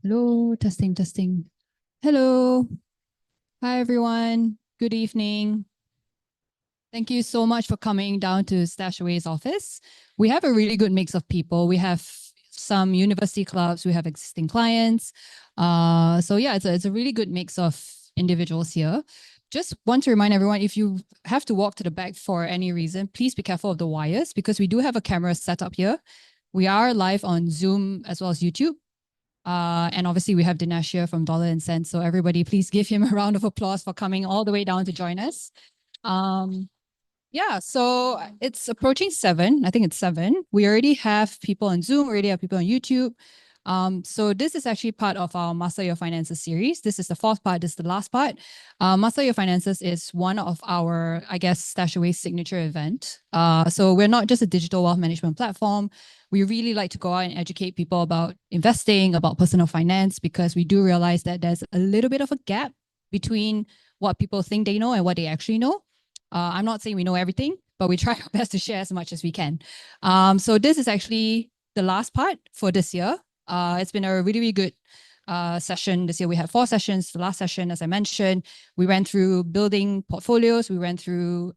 Hello, testing, testing. Hello. Hi, everyone. Good evening. Thank you so much for coming down to Stashaway's office. We have a really good mix of people. We have some university clubs, we have existing clients. So yeah, it's a really good mix of individuals here. Just want to remind everyone, if you have to walk to the back for any reason, please be careful of the wires because we do have a camera set up here. We are live on Zoom as well as YouTube. And obviously we have Dinesh here from Dollar&Sense. So everybody, please give him a round of applause for coming all the way down to join us. Yeah, so it's approaching 7. I think it's 7. We already have people on Zoom, we already have people on YouTube. So this is actually part of our Master Your Finances series. This is the 4th part, this is the last part. Master Your Finances is one of our, I guess, Stashaway's signature event. So we're not just a digital wealth management platform. We really like to go out and educate people about investing, about personal finance, because we do realize that there's a little bit of a gap between what people think they know and what they actually know. I'm not saying we know everything, but we try our best to share as much as we can. So this is actually the last part for this year. It's been a really, really good session this year. We had 4 sessions. The last session, as I mentioned, we went through building portfolios. We went through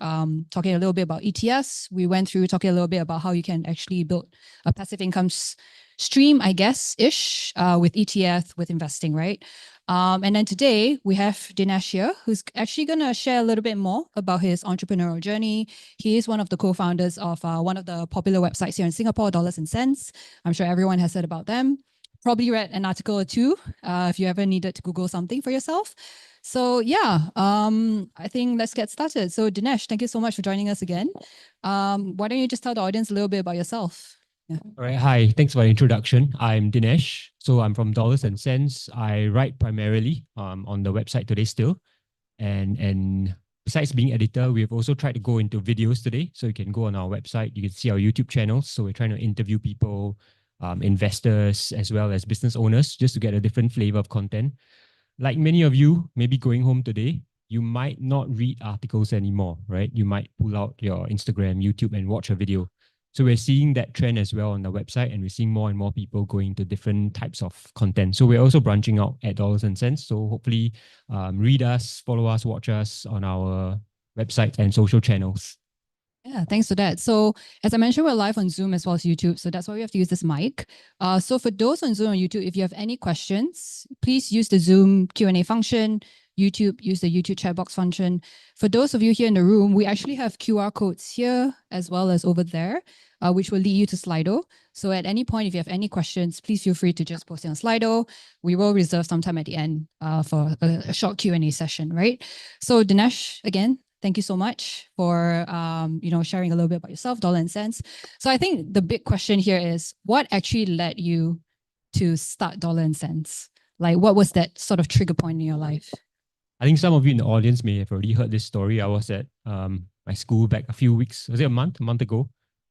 talking a little bit about ETFs. We went through talking a little bit about how you can actually build a passive income stream, I guess-ish, with ETF, with investing, right? And then today we have Dinesh here, who's actually going to share a little bit more about his entrepreneurial journey. He is one of the co-founders of one of the popular websites here in Singapore, Dollars&Sense. I'm sure everyone has heard about them. Probably read an article or two if you ever needed to Google something for yourself. So yeah, I think let's get started. So Dinesh, thank you so much for joining us again. Why don't you just tell the audience a little bit about yourself? Yeah. All right. Hi. Thanks for the introduction. I'm Dinesh. So I'm from Dollars&Sense. I write primarily on the website today still. And besides being editor, we've also tried to go into videos today. So you can go on our website. You can see our YouTube channels. So we're trying to interview people, investors, as well as business owners, just to get a different flavor of content. Like many of you, maybe going home today, you might not read articles anymore, right? You might pull out your Instagram, YouTube, and watch a video. So we're seeing that trend as well on the website, and we're seeing more and more people going to different types of content. So we're also branching out at Dollars&Sense. So hopefully read us, follow us, watch us on our website and social channels. Yeah, thanks for that. So as I mentioned, we're live on Zoom as well as YouTube. So that's why we have to use this mic. So for those on Zoom or YouTube, if you have any questions, please use the Zoom Q&A function. YouTube, use the YouTube chat box function. For those of you here in the room, we actually have QR codes here as well as over there, which will lead you to Slido. So at any point, if you have any questions, please feel free to just post it on Slido. We will reserve some time at the end for a short Q&A session, right? So Dinesh, again, thank you so much for sharing a little bit about yourself, Dollar&Sense. So I think the big question here is, what actually led you to start Dollar&Sense? Like, what was that sort of trigger point in your life? I think some of you in the audience may have already heard this story. I was at my school back a few weeks, was it a month ago?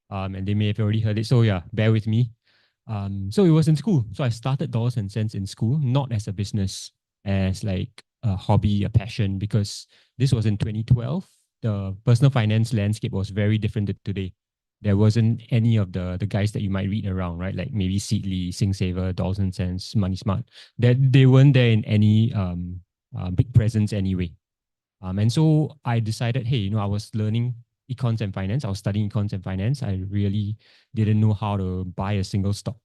And they may have already heard it. So yeah, bear with me. So it was in school. So I started Dollars&Sense in school, not as a business, as like a hobby, a passion, because this was in 2012. The personal finance landscape was very different to today. There wasn't any of the guys that you might read around, right? Like maybe Seedly, SingSaver, Dollars&Sense, Money Smart. They weren't there in any big presence anyway. And so I decided, hey, I was learning econs and finance. I was studying econs and finance. I really didn't know how to buy a single stock.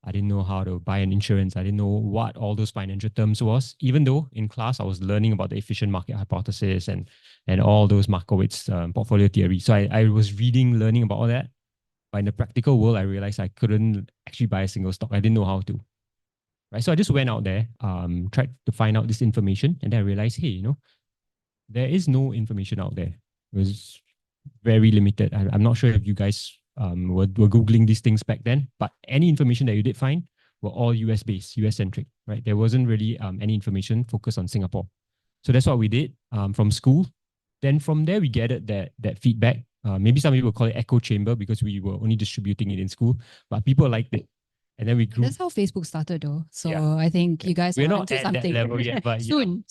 I didn't know how to buy an insurance. I didn't know what all those financial terms was, even though in class I was learning about the efficient market hypothesis and all those Markowitz portfolio theory. So I was reading, learning about all that. But in the practical world, I realized I couldn't actually buy a single stock. I didn't know how to. Right. So I just went out there, tried to find out this information, and then I realized, hey, there is no information out there. It was very limited. I'm not sure if you guys were Googling these things back then, but any information that you did find were all US based, US centric, right? There wasn't really any information focused on Singapore. So that's what we did from school. Then from there, we gathered that feedback. Maybe some people call it echo chamber because we were only distributing it in school, but people liked it. And then we grew. That's how Facebook started, though. So yeah. I think you guys we're are not into at something. That level yet, but soon.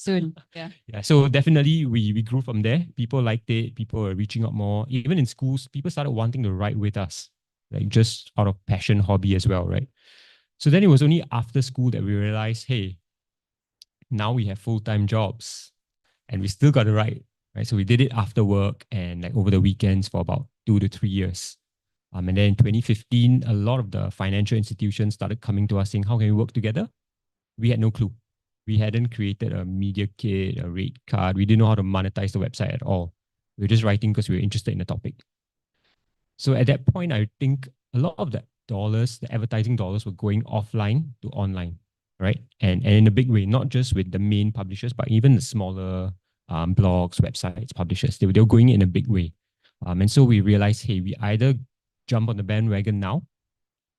Yeah. Yeah. So definitely we grew from there. People liked it. People were reaching out more. Even in schools, people started wanting to write with us, like just out of passion, hobby as well, right? So then it was only after school that we realized, hey, now we have full-time jobs and we still got to write, right? So we did it after work and like over the weekends for about 2 to 3 years. And then in 2015, a lot of the financial institutions started coming to us saying, how can we work together? We had no clue. We hadn't created a media kit, a rate card. We didn't know how to monetize the website at all. We were just writing because we were interested in the topic. So at that point, I think a lot of the dollars, the advertising dollars were going offline to online, right? And in a big way, not just with the main publishers, but even the smaller blogs, websites, publishers. They were going in a big way. And so we realized, hey, we either jump on the bandwagon now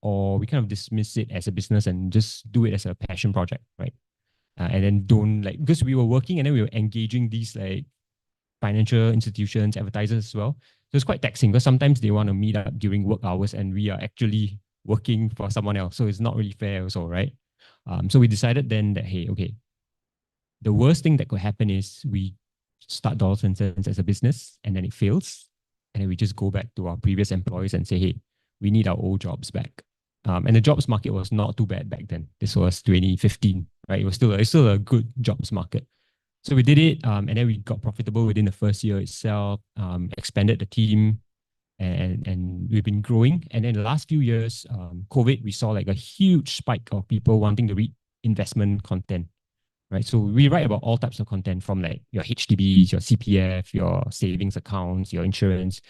or we kind of dismiss it as a business and just do it as a passion project, right? And then don't like, because we were working and then we were engaging these like financial institutions, advertisers as well. So it's quite taxing because sometimes they want to meet up during work hours and we are actually working for someone else. So it's not really fair also, right? So we decided then that, hey, okay, the worst thing that could happen is we start Dollars and Cents as a business and then it fails. And then we just go back to our previous employees and say, hey, we need our old jobs back. And the jobs market was not too bad back then. This was 2015, right? It's still a good jobs market. So we did it, and then we got profitable within the first year itself, expanded the team, and we've been growing. And then the last few years, COVID, we saw like a huge spike of people wanting to read investment content, right? So we write about all types of content from like your HDBs, your CPF, your savings accounts, your insurance.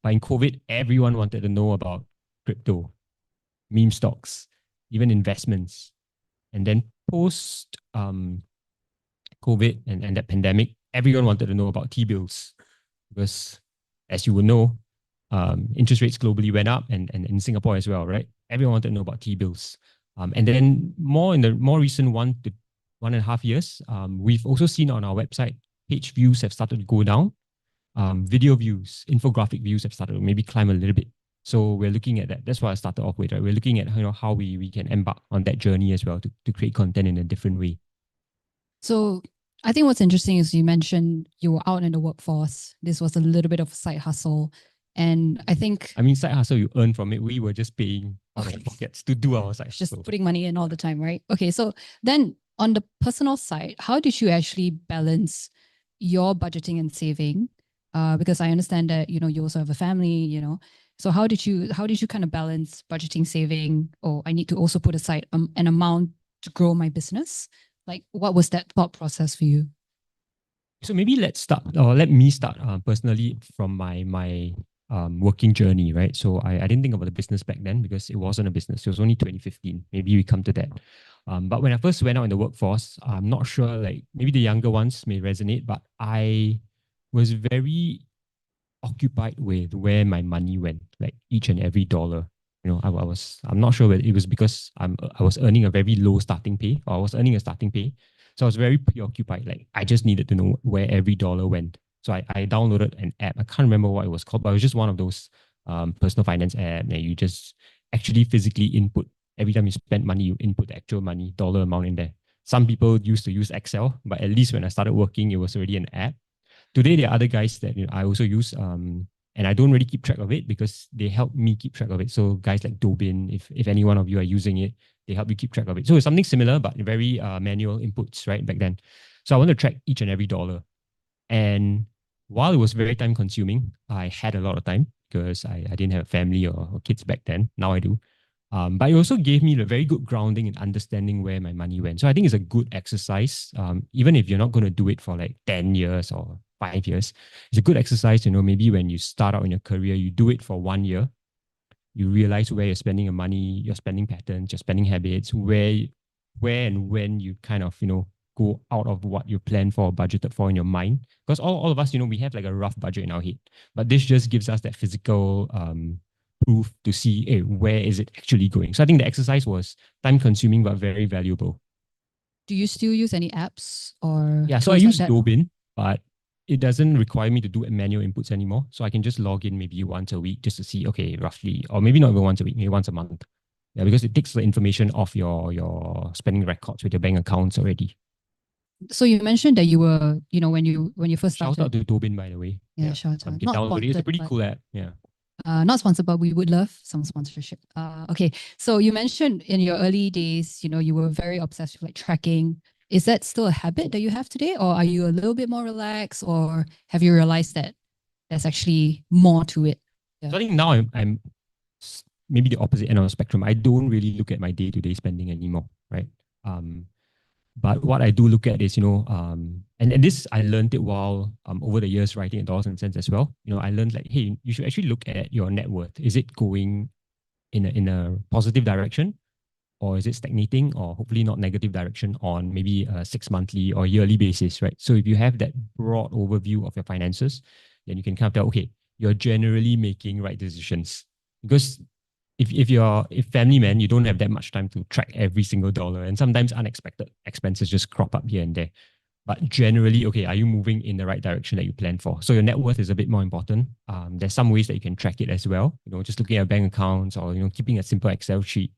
But in COVID, everyone wanted to know about crypto, meme stocks, even investments. And then post COVID and that pandemic, everyone wanted to know about T-bills because, as you will know, interest rates globally went up and in Singapore as well, right? Everyone wanted to know about T-bills. And then more in the more recent 1.5 years, we've also seen on our website, page views have started to go down. Video views, infographic views have started to maybe climb a little bit. So we're looking at that. That's what I started off with, right? We're looking at how we can embark on that journey as well to create content in a different way. So I think what's interesting is you mentioned you were out in the workforce. This was a little bit of a side hustle. And I think side hustle you earn from it. We were just paying out of our pockets to do our side just hustle. putting money in all the time, right? Okay, so then on the personal side, how did you actually balance your budgeting and saving? Because I understand that you also have a family, So how did you kind of balance budgeting, saving? Or I need to also put aside an amount to grow my business. Like, what was that thought process for you? So maybe let me start personally from my working journey, right? So I didn't think about the business back then because it wasn't a business. It was only 2015. Maybe we come to that. But when I first went out in the workforce, I'm not sure, like maybe the younger ones may resonate, but I was very occupied with where my money went, like each and every dollar. I'm not sure whether it was because I was earning a very low starting pay or I was earning a starting pay. So I was very preoccupied. Like I just needed to know where every dollar went. So I downloaded an app. I can't remember what it was called, but it was just one of those personal finance app and you just actually physically input. Every time you spend money, you input the actual money, dollar amount in there. Some people used to use Excel, but at least when I started working, it was already an app. Today, there are other guys that I also use, and I don't really keep track of it because they help me keep track of it. So guys like Dobin, if any one of you are using it, they help you keep track of it. So it's something similar, but very manual inputs, right, back then. So I want to track each and every dollar. And while it was very time consuming, I had a lot of time because I didn't have a family or kids back then. Now I do. But it also gave me a very good grounding in understanding where my money went. So I think it's a good exercise, even if you're not going to do it for like 10 years or 5 years. It's a good exercise, maybe when you start out in your career, you do it for 1 year, you realize where you're spending your money, your spending patterns, your spending habits, where and when you kind of, go out of what you planned for or budgeted for in your mind. Because all of us, we have like a rough budget in our head. But this just gives us that physical proof to see, hey, where is it actually going? So I think the exercise was time consuming but very valuable. Do you still use any apps or Yeah, so I use Dobin, but it doesn't require me to do manual inputs anymore. So I can just log in maybe once a week just to see, okay, roughly, or maybe not even once a week, maybe once a month. Yeah, because it takes the information off your spending records with your bank accounts already. So you mentioned that you were, when you first started. Shout out to Dobin, by the way. Yeah, shout out. Not download it. It's a pretty cool app. Yeah. Not sponsored, but we would love some sponsorship. Okay, so you mentioned in your early days, you were very obsessed with like tracking. Is that still a habit that you have today, or are you a little bit more relaxed, or have you realized that there's actually more to it? Yeah. So I think now I'm maybe the opposite end of the spectrum. I don't really look at my day-to-day spending anymore, right? But what I do look at is, and this I learned it while over the years writing at Dollars and Cents as well. I learned like, hey, you should actually look at your net worth. Is it going in a positive direction, or is it stagnating, or hopefully not negative direction on maybe a 6 monthly or yearly basis, right? So if you have that broad overview of your finances, then you can kind of tell, okay, you're generally making right decisions. Because if family man, you don't have that much time to track every single dollar, and sometimes unexpected expenses just crop up here and there. But generally, okay, are you moving in the right direction that you planned for? So your net worth is a bit more important. There's some ways that you can track it as well. Just looking at bank accounts, or keeping a simple Excel sheet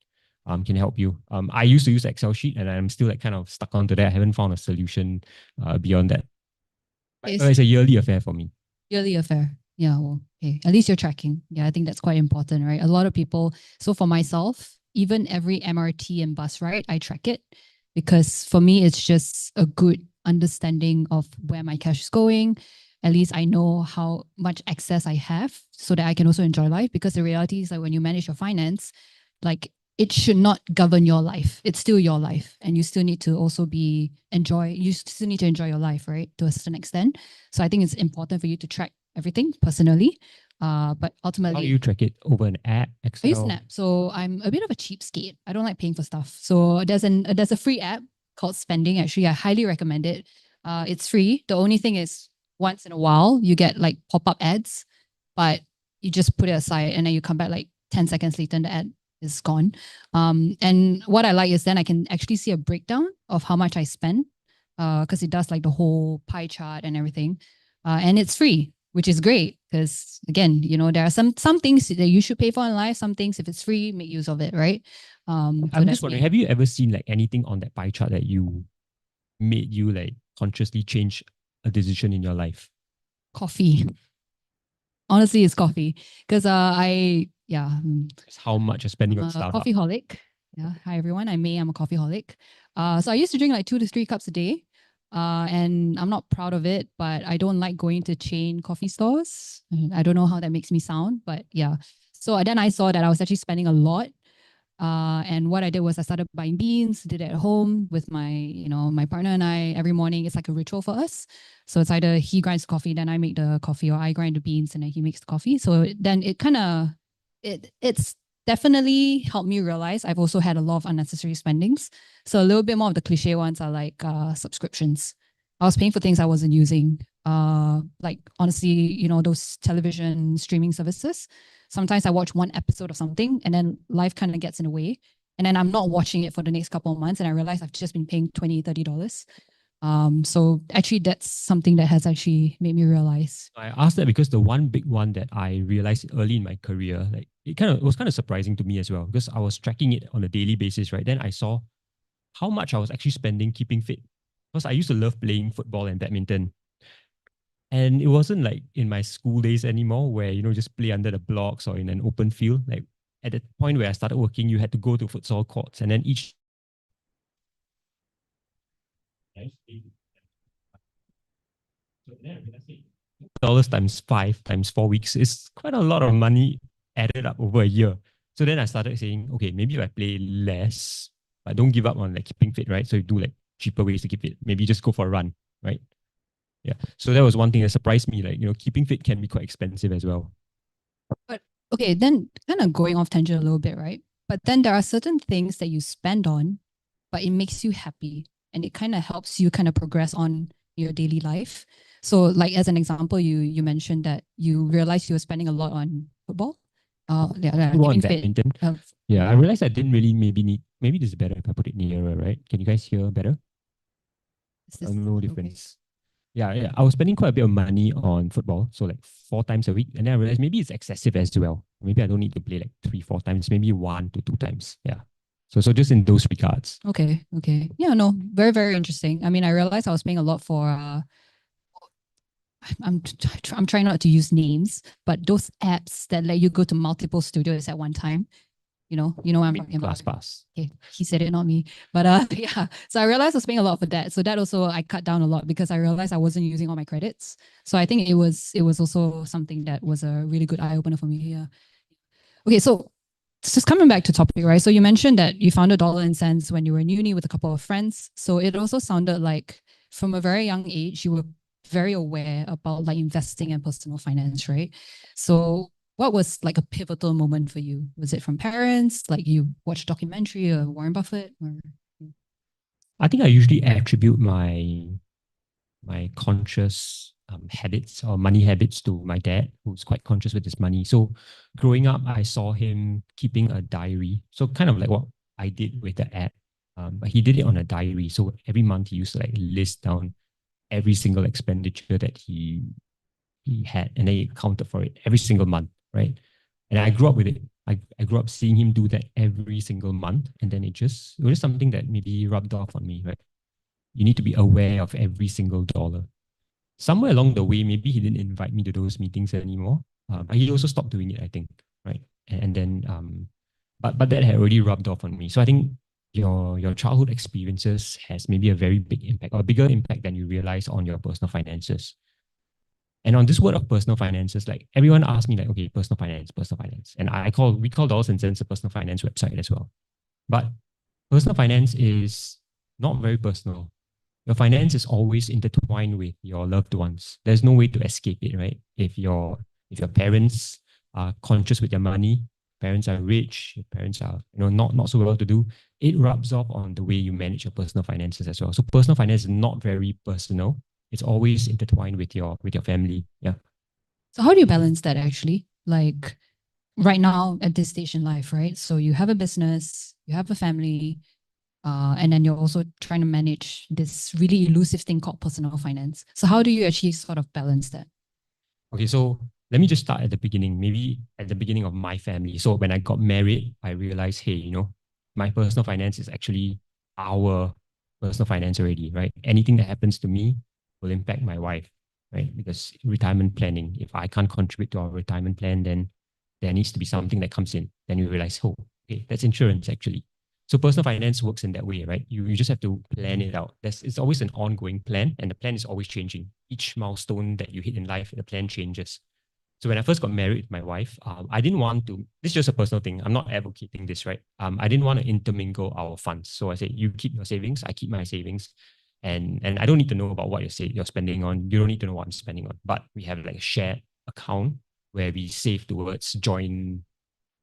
can help you. I used to use Excel sheet, and I'm still like kind of stuck onto that. I haven't found a solution beyond that. But it's a yearly affair for me. Yearly affair. Yeah, well, okay. At least you're tracking. Yeah, I think that's quite important, right? A lot of people. So for myself, even every MRT and bus ride, I track it because for me, it's just a good understanding of where my cash is going. At least I know how much access I have so that I can also enjoy life. Because the reality is that when you manage your finance, like it should not govern your life. It's still your life, and you still need to also you still need to enjoy your life, right? To a certain extent. So I think it's important for you to track everything personally. But ultimately, how do you track it? Over an app, Excel? I use an app. So I'm a bit of a cheapskate. I don't like paying for stuff. So there's a free app called Spending. Actually, I highly recommend it. It's free. The only thing is once in a while you get like pop-up ads, but you just put it aside and then you come back like 10 seconds later and the ad is gone. And what I like is then I can actually see a breakdown of how much I spend because it does like the whole pie chart and everything. And it's free, which is great because again, there are some things that you should pay for in life. Some things, if it's free, make use of it, right? I'm just wondering, have you ever seen like anything on that pie chart that you made you like consciously change a decision in your life? Coffee. Honestly, it's coffee because how much you're spending on Starbucks. Coffee holic. Yeah. Hi everyone. I'm a coffee holic. So I used to drink like 2 to 3 cups a day. And I'm not proud of it, but I don't like going to chain coffee stores. I don't know how that makes me sound, but yeah. So then I saw that I was actually spending a lot. And what I did was I started buying beans, did it at home with my partner and I every morning. It's like a ritual for us. So it's either he grinds coffee, then I make the coffee, or I grind the beans and then he makes the coffee. So then it's definitely helped me realize I've also had a lot of unnecessary spendings. So a little bit more of the cliche ones are like subscriptions. I was paying for things I wasn't using. Like honestly, those television streaming services. Sometimes I watch one episode of something and then life kind of gets in the way. And then I'm not watching it for the next couple of months. And I realize I've just been paying $20, $30. So actually that's something that has actually made me realize. I asked that because the one big one that I realized early in my career, like it was kind of surprising to me as well, because I was tracking it on a daily basis, right? Then I saw how much I was actually spending keeping fit. Because I used to love playing football and badminton. And it wasn't like in my school days anymore where, just play under the blocks or in an open field. Like at the point where I started working, you had to go to futsal courts, and then each dollars times 5 times 4 weeks is quite a lot of money added up over a year. So then I started saying, okay, maybe if I play less, but don't give up on like keeping fit, right? So you do like cheaper ways to keep fit. Maybe just go for a run, right? Yeah. So that was one thing that surprised me. Like, keeping fit can be quite expensive as well. But okay, then kind of going off tangent a little bit, right? But then there are certain things that you spend on, but it makes you happy and it kind of helps you kind of progress on your daily life. So like as an example, you mentioned that you realized you were spending a lot on football. Football and badminton. Yeah, I realized I didn't really maybe this is better if I put it nearer, right? Can you guys hear better? No difference. Okay? Yeah. I was spending quite a bit of money on football, so like 4 times a week. And then I realized maybe it's excessive as well. Maybe I don't need to play like 3, 4 times, maybe 1 to 2 times. Yeah. So just in those regards. Okay. Yeah, no, very, very interesting. I mean, I realized I was paying a lot for I'm trying not to use names, but those apps that let you go to multiple studios at one time. You know what I'm talking about. ClassPass. Okay, he said it, not me. But yeah. So I realized I was paying a lot for that. So that also I cut down a lot because I realized I wasn't using all my credits. So I think it was also something that was a really good eye opener for me. Yeah. Okay, so just coming back to topic, right? So you mentioned that you founded Dollar and Cents when you were in uni with a couple of friends. So it also sounded like from a very young age you were very aware about like investing and personal finance, right? So what was like a pivotal moment for you? Was it from parents? Like you watched a documentary of Warren Buffett? Or... I think I usually attribute my conscious habits or money habits to my dad, who's quite conscious with his money. So growing up, I saw him keeping a diary. So kind of like what I did with the app, but he did it on a diary. So every month he used to like list down every single expenditure that he had, and then he accounted for it every single month, right? And I grew up with it. I grew up seeing him do that every single month, and then it was just something that maybe rubbed off on me, right? You need to be aware of every single dollar. Somewhere along the way, maybe he didn't invite me to those meetings anymore, but he also stopped doing it, I think, right? And then, but that had already rubbed off on me. So I think your childhood experiences has maybe a very big impact or a bigger impact than you realize on your personal finances. And on this word of personal finances, like everyone asks me, like, okay, personal finance, and we call DollarsAndSense a personal finance website as well. But personal finance is not very personal. Your finance is always intertwined with your loved ones. There's no way to escape it, right? If your parents are conscious with their money, parents are rich, your parents are not so well to do, it rubs off on the way you manage your personal finances as well. So personal finance is not very personal. It's always intertwined with your family. Yeah. So how do you balance that actually? Like right now at this stage in life, right? So you have a business, you have a family, and then you're also trying to manage this really elusive thing called personal finance. So how do you actually sort of balance that? Okay, so let me just start at the beginning, maybe at the beginning of my family. So when I got married, I realized, hey, my personal finance is actually our personal finance already, right? Anything that happens to me will impact my wife, right? Because retirement planning, if I can't contribute to our retirement plan, then there needs to be something that comes in. Then you realize, oh, okay, that's insurance actually. So personal finance works in that way, right? You just have to plan it out. It's always an ongoing plan, and the plan is always changing. Each milestone that you hit in life, the plan changes. So when I first got married with my wife, I didn't want to. This is just a personal thing. I'm not advocating this, right? I didn't want to intermingle our funds. So I said, you keep your savings, I keep my savings, and I don't need to know about what you're spending on. You don't need to know what I'm spending on. But we have like a shared account where we save towards joint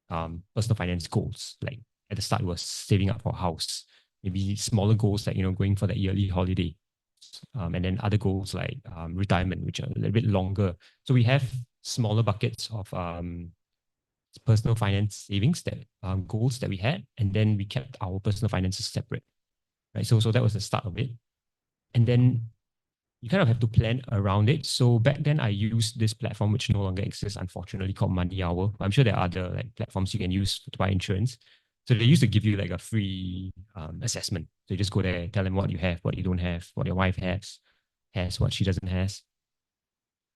personal finance goals. Like at the start, it was saving up for a house. Maybe smaller goals like going for the yearly holiday, and then other goals like retirement, which are a little bit longer. So we have smaller buckets of personal finance savings that goals that we had, and then we kept our personal finances separate, right? So that was the start of it, and then you kind of have to plan around it. So back then I used this platform which no longer exists, unfortunately, called Money Hour. I'm sure there are other like platforms you can use to buy insurance. So they used to give you like a free assessment. So you just go there, tell them what you have, what you don't have, what your wife has, what she doesn't has.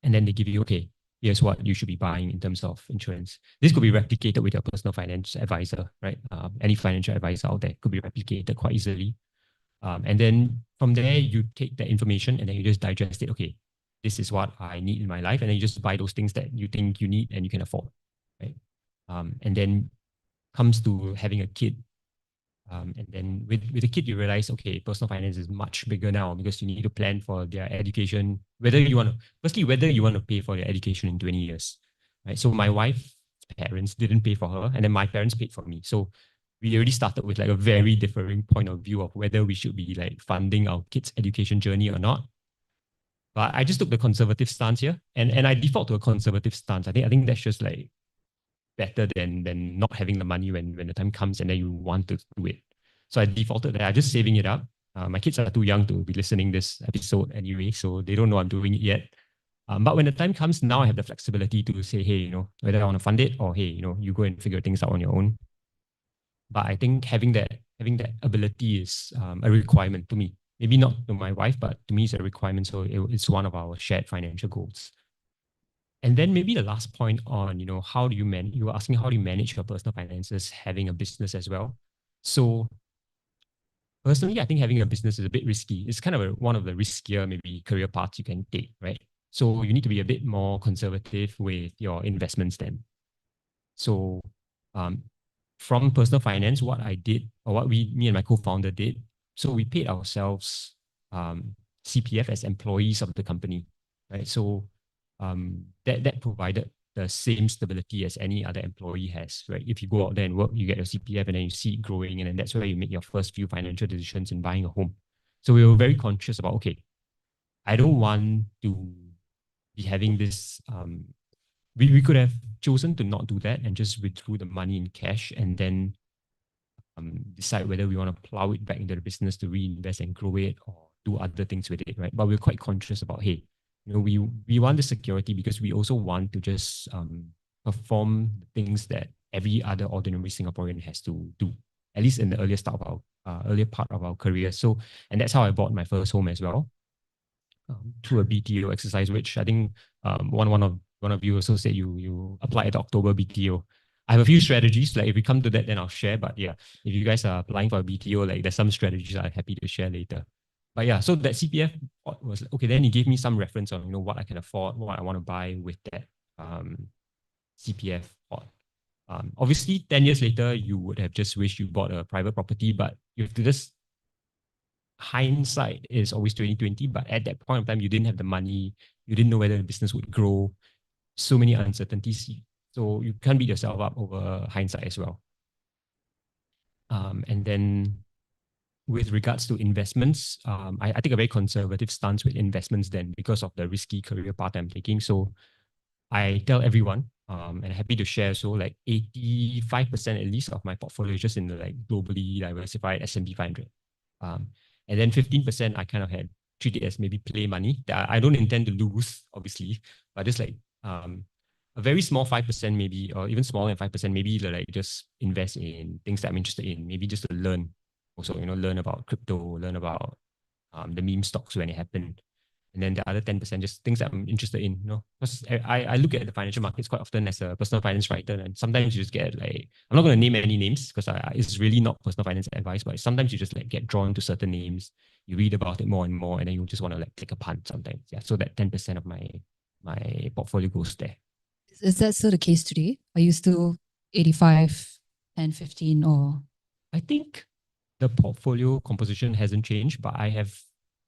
And then they give you, okay, here's what you should be buying in terms of insurance. This could be replicated with your personal finance advisor, right? Any financial advisor out there could be replicated quite easily. And then from there, you take that information and then you just digest it. Okay, this is what I need in my life. And then you just buy those things that you think you need and you can afford, right? And then comes to having a kid. And then with a kid, you realize, okay, personal finance is much bigger now because you need to plan for their education, whether you want to pay for their education in 20 years, right? So my wife's parents didn't pay for her, and then my parents paid for me. So we already started with like a very differing point of view of whether we should be like funding our kids' education journey or not. But I just took the conservative stance here, and I default to a conservative stance. I think that's just like better than not having the money when the time comes and then you want to do it. So I defaulted that. I'm just saving it up. My kids are too young to be listening this episode anyway, so they don't know I'm doing it yet. But when the time comes, now I have the flexibility to say, hey, whether I want to fund it or hey, you go and figure things out on your own. But I think having that ability is a requirement to me Maybe not to my wife, but to me, it's a requirement. So it's one of our shared financial goals. And then maybe the last point on, how do you manage, you were asking how do you manage your personal finances, having a business as well. So personally, I think having a business is a bit risky. It's kind of one of the riskier maybe career paths you can take, right? So you need to be a bit more conservative with your investments then. So um, from personal finance, what I did, or what me and my co-founder did, so we paid ourselves CPF as employees of the company, right? So that provided the same stability as any other employee has, right? If you go out there and work, you get your CPF and then you see it growing, and then that's where you make your first few financial decisions in buying a home. So we were very conscious about, okay, I don't want to be having this we could have chosen to not do that and just withdrew the money in cash and then decide whether we want to plow it back into the business to reinvest and grow it or do other things with it, right? But we're quite conscious about, hey, we want the security because we also want to just perform things that every other ordinary Singaporean has to do, at least in the earlier start of our earlier part of our career. So, and that's how I bought my first home as well, through a BTO exercise, which I think one of you also said you apply at the October BTO. I have a few strategies. Like if we come to that, then I'll share. But yeah, if you guys are applying for a BTO, like there's some strategies I'm happy to share later. But yeah, so that CPF was okay. Then he gave me some reference on what I can afford, what I want to buy with that CPF pot. Obviously, 10 years later, you would have just wished you bought a private property, but you have to just hindsight is always 2020, but at that point of time, you didn't have the money, you didn't know whether the business would grow, so many uncertainties. So you can't beat yourself up over hindsight as well. And then with regards to investments, I take a very conservative stance with investments then because of the risky career path I'm taking. So I tell everyone, and I'm happy to share, so like 85% at least of my portfolio is just in the like globally diversified S&P 500. And then 15% I kind of had treat it as maybe play money that I don't intend to lose, obviously, but just like a very small 5% maybe, or even smaller than 5%, maybe like just invest in things that I'm interested in, maybe just to learn. Also, learn about crypto, learn about the meme stocks when it happened. And then the other 10% just things that I'm interested in, because I look at the financial markets quite often as a personal finance writer, and sometimes you just get like, I'm not going to name any names because it's really not personal finance advice, but sometimes you just like get drawn to certain names, you read about it more and more, and then you just want to like take a punt sometimes. Yeah, so that 10% of my portfolio goes there. Is that still the case today? Are you still 85 and 15 or? I think the portfolio composition hasn't changed, but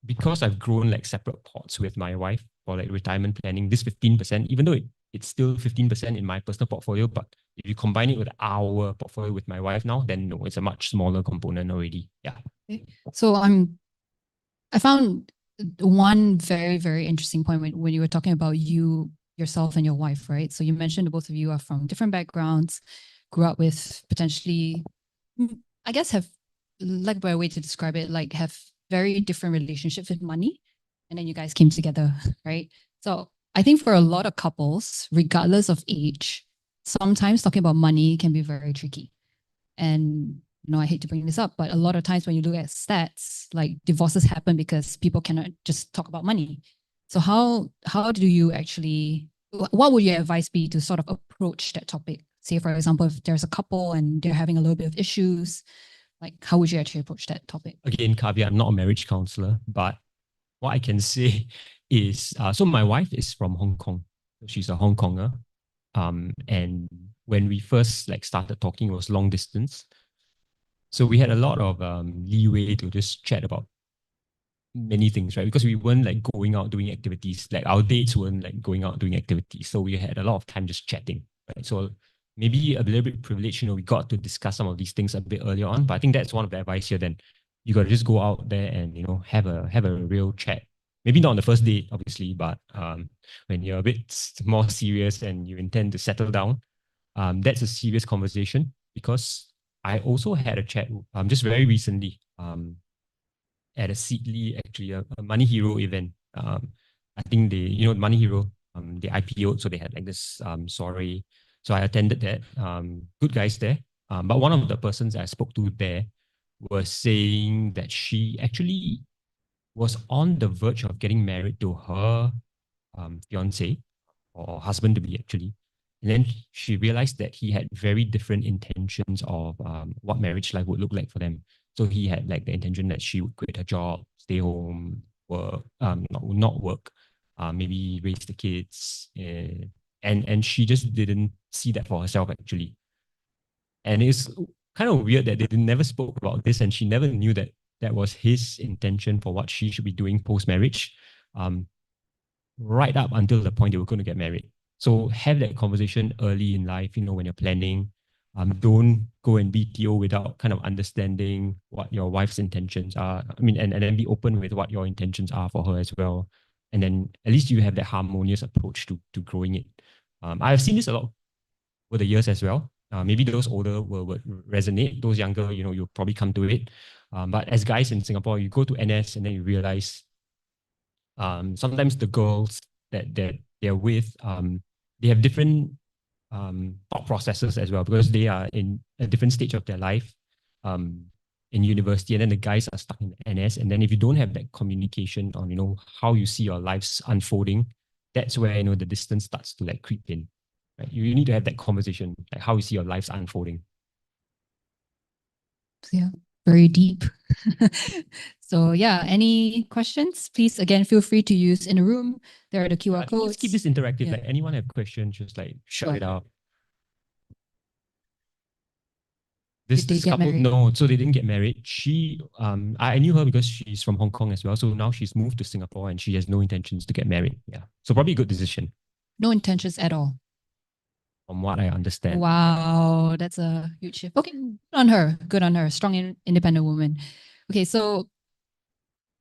because I've grown like separate pots with my wife for like retirement planning, this 15%, even though it's still 15% in my personal portfolio, but if you combine it with our portfolio with my wife now, then no, it's a much smaller component already. Yeah. Okay. So I found one very, very interesting point when you were talking about yourself and your wife, right? So you mentioned both of you are from different backgrounds, grew up with potentially, I guess have, like by a way to describe it, like have very different relationships with money. And then you guys came together, right? So I think for a lot of couples, regardless of age, sometimes talking about money can be very tricky. And I hate to bring this up, but a lot of times when you look at stats, like divorces happen because people cannot just talk about money. So how do you actually, what would your advice be to sort of approach that topic? Say, for example, if there's a couple and they're having a little bit of issues, like how would you actually approach that topic? Again, caveat, I'm not a marriage counselor, but what I can say is, so my wife is from Hong Kong. She's a Hong Konger. And when we first like started talking, it was long distance. So we had a lot of leeway to just chat about many things, right? Because we weren't like going out doing activities. Like our dates weren't like going out doing activities. So we had a lot of time just chatting, right? So maybe a little bit privileged, we got to discuss some of these things a bit earlier on. But I think that's one of the advice here. Then you got to just go out there and have a real chat. Maybe not on the first date, obviously, but when you're a bit more serious and you intend to settle down, that's a serious conversation. Because I also had a chat just very recently at a Seedly, actually, a Money Hero event. I think Money Hero, they IPO'd, so they had like this soiree. So I attended that. Good guys there. But one of the persons I spoke to there was saying that she actually was on the verge of getting married to her fiance or husband to be actually. And then she realized that he had very different intentions of what marriage life would look like for them. So he had like the intention that she would quit her job, stay home, work, not work, maybe raise the kids, and she just didn't see that for herself actually. And it's kind of weird that they never spoke about this, and she never knew that that was his intention for what she should be doing post marriage. Right up until the point they were going to get married. So have that conversation early in life, when you're planning. Don't go and BTO without kind of understanding what your wife's intentions are. I mean, and then be open with what your intentions are for her as well. And then at least you have that harmonious approach to growing it. I've seen this a lot over the years as well. Maybe those older will resonate. Those younger, you'll probably come to it. But as guys in Singapore, you go to NS and then you realize sometimes the girls that they're with, they have different thought processes as well because they are in a different stage of their life in university, and then the guys are stuck in NS. And then if you don't have that communication on how you see your lives unfolding, that's where the distance starts to like creep in. Right? You need to have that conversation, like how you see your lives unfolding. Yeah, very deep. So yeah, any questions? Please again feel free to use in the room. There are the QR codes. Let's keep this interactive. Yeah. Like anyone have questions, just like shout it out. This couple, married? no, so they didn't get married. She, I knew her because she's from Hong Kong as well. So now she's moved to Singapore and she has no intentions to get married. Yeah, so probably a good decision. No intentions at all. From what I understand. Wow, that's a huge shift. Okay, good on her. Good on her. Strong, independent woman. Okay, so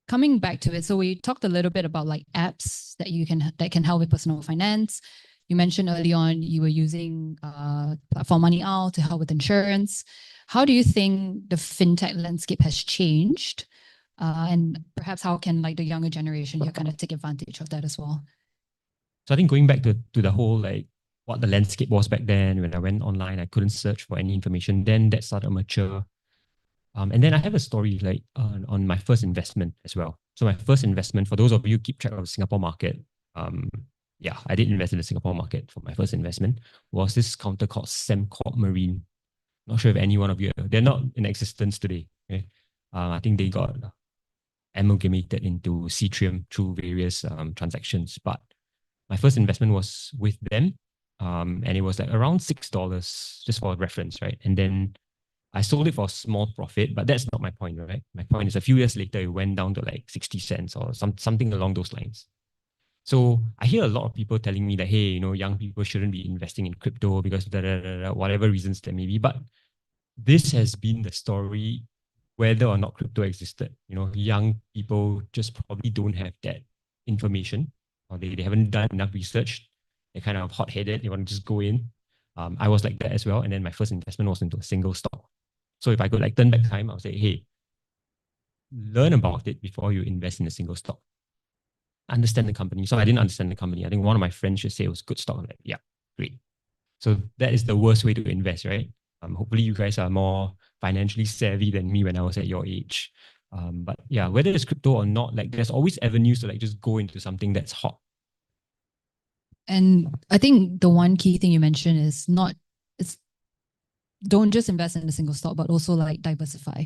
coming back to it, so we talked a little bit about like apps that can help with personal finance. You mentioned early on you were using platform Money Out to help with insurance. How do you think the fintech landscape has changed? And perhaps how can like the younger generation here kind of take advantage of that as well? So I think going back to the whole like what the landscape was back then, when I went online, I couldn't search for any information. Then that started to mature. And then I have a story like on my first investment as well. So my first investment, for those of you who keep track of the Singapore market, yeah, I did invest in the Singapore market for my first investment, was this counter called Sembcorp Marine. Not sure if any one of you, they're not in existence today. Okay? I think they got amalgamated into Citrium through various transactions. But my first investment was with them, and it was like around $6, just for reference, right? And then I sold it for a small profit, but that's not my point, right? My point is a few years later, it went down to like 60 cents or something along those lines. So I hear a lot of people telling me that, hey, young people shouldn't be investing in crypto because whatever reasons there may be. But this has been the story whether or not crypto existed. Young people just probably don't have that information, or they haven't done enough research. They're kind of hot-headed. They want to just go in. I was like that as well. And then my first investment was into a single stock. So if I could like turn back time, I would say, hey, learn about it before you invest in a single stock. Understand the company. So I didn't understand the company. I think one of my friends should say it was good stock. I'm like, yeah, great. So that is the worst way to invest, right? Hopefully you guys are more financially savvy than me when I was at your age. But yeah, whether it's crypto or not, like there's always avenues to like just go into something that's hot. And I think the one key thing you mentioned is don't just invest in a single stock, but also like diversify.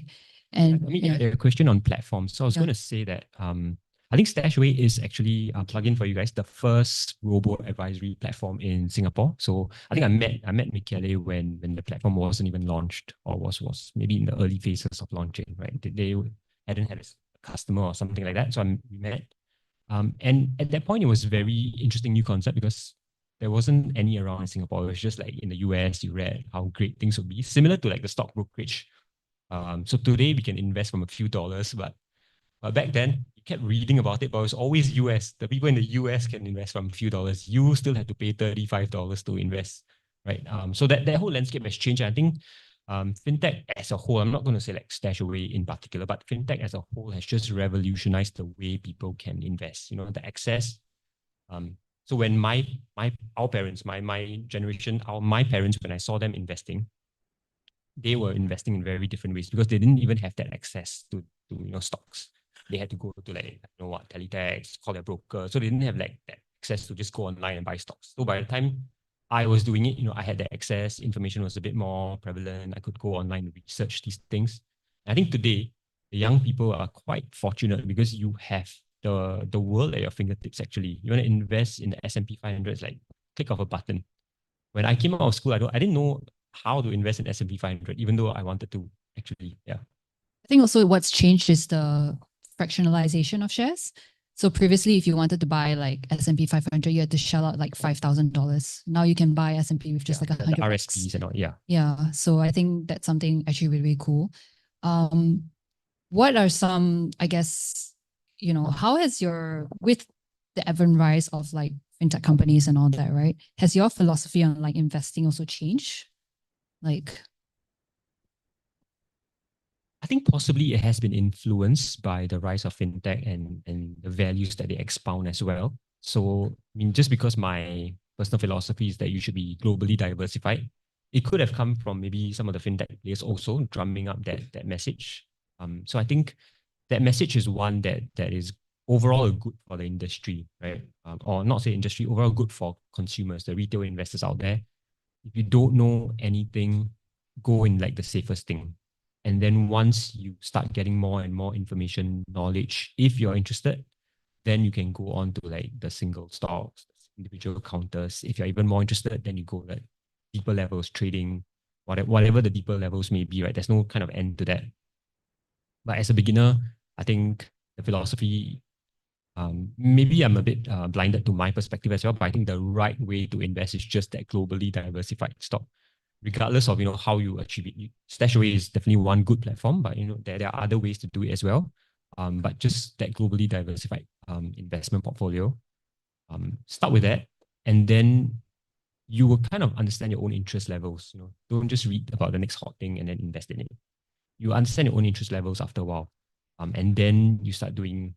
And I mean, a question on platforms. So I was going to say that I think Stashaway is actually a plugin for you guys, the first robo advisory platform in Singapore. So I think I met Michele when the platform wasn't even launched, or was maybe in the early phases of launching, right? They hadn't had a customer or something like that. So we met. And at that point, it was a very interesting new concept because there wasn't any around in Singapore. It was just like in the US, you read how great things would be, similar to like the stock brokerage. So today we can invest from a few dollars, but back then you kept reading about it, but it was always US. The people in the US can invest from a few dollars. You still had to pay $35 to invest, right? So that whole landscape has changed. I think fintech as a whole, I'm not going to say like Stashaway in particular, but fintech as a whole has just revolutionized the way people can invest. The access. So when our parents, my generation, my parents, when I saw them investing, they were investing in very different ways because they didn't even have that access to stocks. they had to go to like, teletext, call their broker. So they didn't have like that access to just go online and buy stocks. So by the time I was doing it, I had the access, information was a bit more prevalent. I could go online and research these things. I think today, the young people are quite fortunate because you have the world at your fingertips actually. You want to invest in the S&P 500, it's like click of a button. When I came out of school, I didn't know how to invest in S&P 500, even though I wanted to actually. Yeah. I think also what's changed is the fractionalization of shares. So previously, if you wanted to buy like S&P 500, you had to shell out like $5,000. Now you can buy S&P with just like the 100 RSPs and all. Yeah. Yeah. So I think that's something actually really, really cool. What are some, I guess, how has with the ever rise of like fintech companies and all that, right? Has your philosophy on like investing also changed? Like, I think possibly it has been influenced by the rise of fintech and the values that they expound as well. So, I mean, just because my personal philosophy is that you should be globally diversified, it could have come from maybe some of the fintech players also drumming up that message. So I think that message is one that is overall good for the industry, right? Or not say industry, overall good for consumers, the retail investors out there. If you don't know anything, go in like the safest thing. And then once you start getting more and more information, knowledge, if you're interested, then you can go on to like the single stocks, individual counters. If you're even more interested, then you go like deeper levels trading, whatever the deeper levels may be, right? There's no kind of end to that. But as a beginner, I think the philosophy, maybe I'm a bit blinded to my perspective as well, but I think the right way to invest is just that globally diversified stock, regardless of how you achieve it. Stashaway is definitely one good platform, but there are other ways to do it as well. But just that globally diversified investment portfolio. Start with that, and then you will kind of understand your own interest levels. Don't just read about the next hot thing and then invest in it. You understand your own interest levels after a while, and then you start doing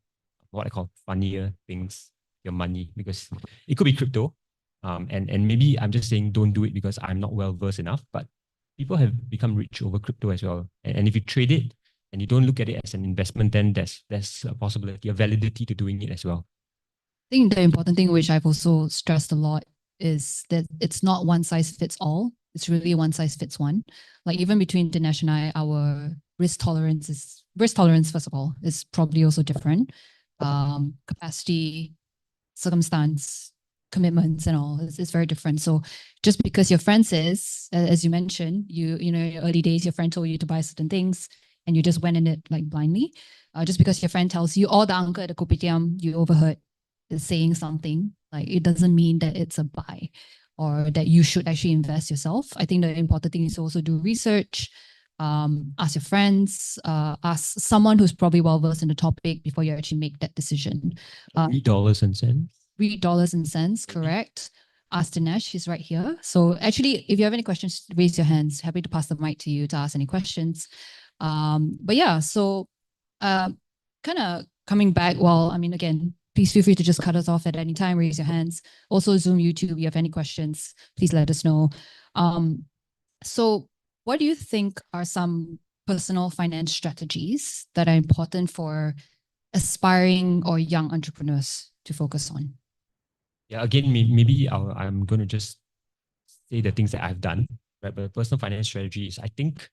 what I call funnier things, your money, because it could be crypto. And maybe I'm just saying don't do it because I'm not well versed enough, but people have become rich over crypto as well. And if you trade it and you don't look at it as an investment, then there's a possibility, a validity to doing it as well. I think the important thing, which I've also stressed a lot, is that it's not one size fits all. It's really one size fits one. Like even between Dinesh and I, our risk tolerance, first of all, is probably also different. Capacity, circumstance, commitments, and all is very different. So just because your friend says, as you mentioned, in your early days, your friend told you to buy certain things and you just went in it like blindly. Just because your friend tells you, or the uncle at the kopitiam you overheard is saying something, like it doesn't mean that it's a buy or that you should actually invest yourself. I think the important thing is to also do research, ask your friends, ask someone who's probably well versed in the topic before you actually make that decision. Read dollars and cents. Read Dollars and Cents, correct? Ask Dinesh, he's right here. So actually, if you have any questions, raise your hands. Happy to pass the mic to you to ask any questions. But yeah, so kind of coming back, well, I mean, again, please feel free to just cut us off at any time, raise your hands. Also, Zoom, YouTube, you have any questions, please let us know. So what do you think are some personal finance strategies that are important for aspiring or young entrepreneurs to focus on? Yeah, again, maybe I'm going to just say the things that I've done, right? But personal finance strategy is, I think,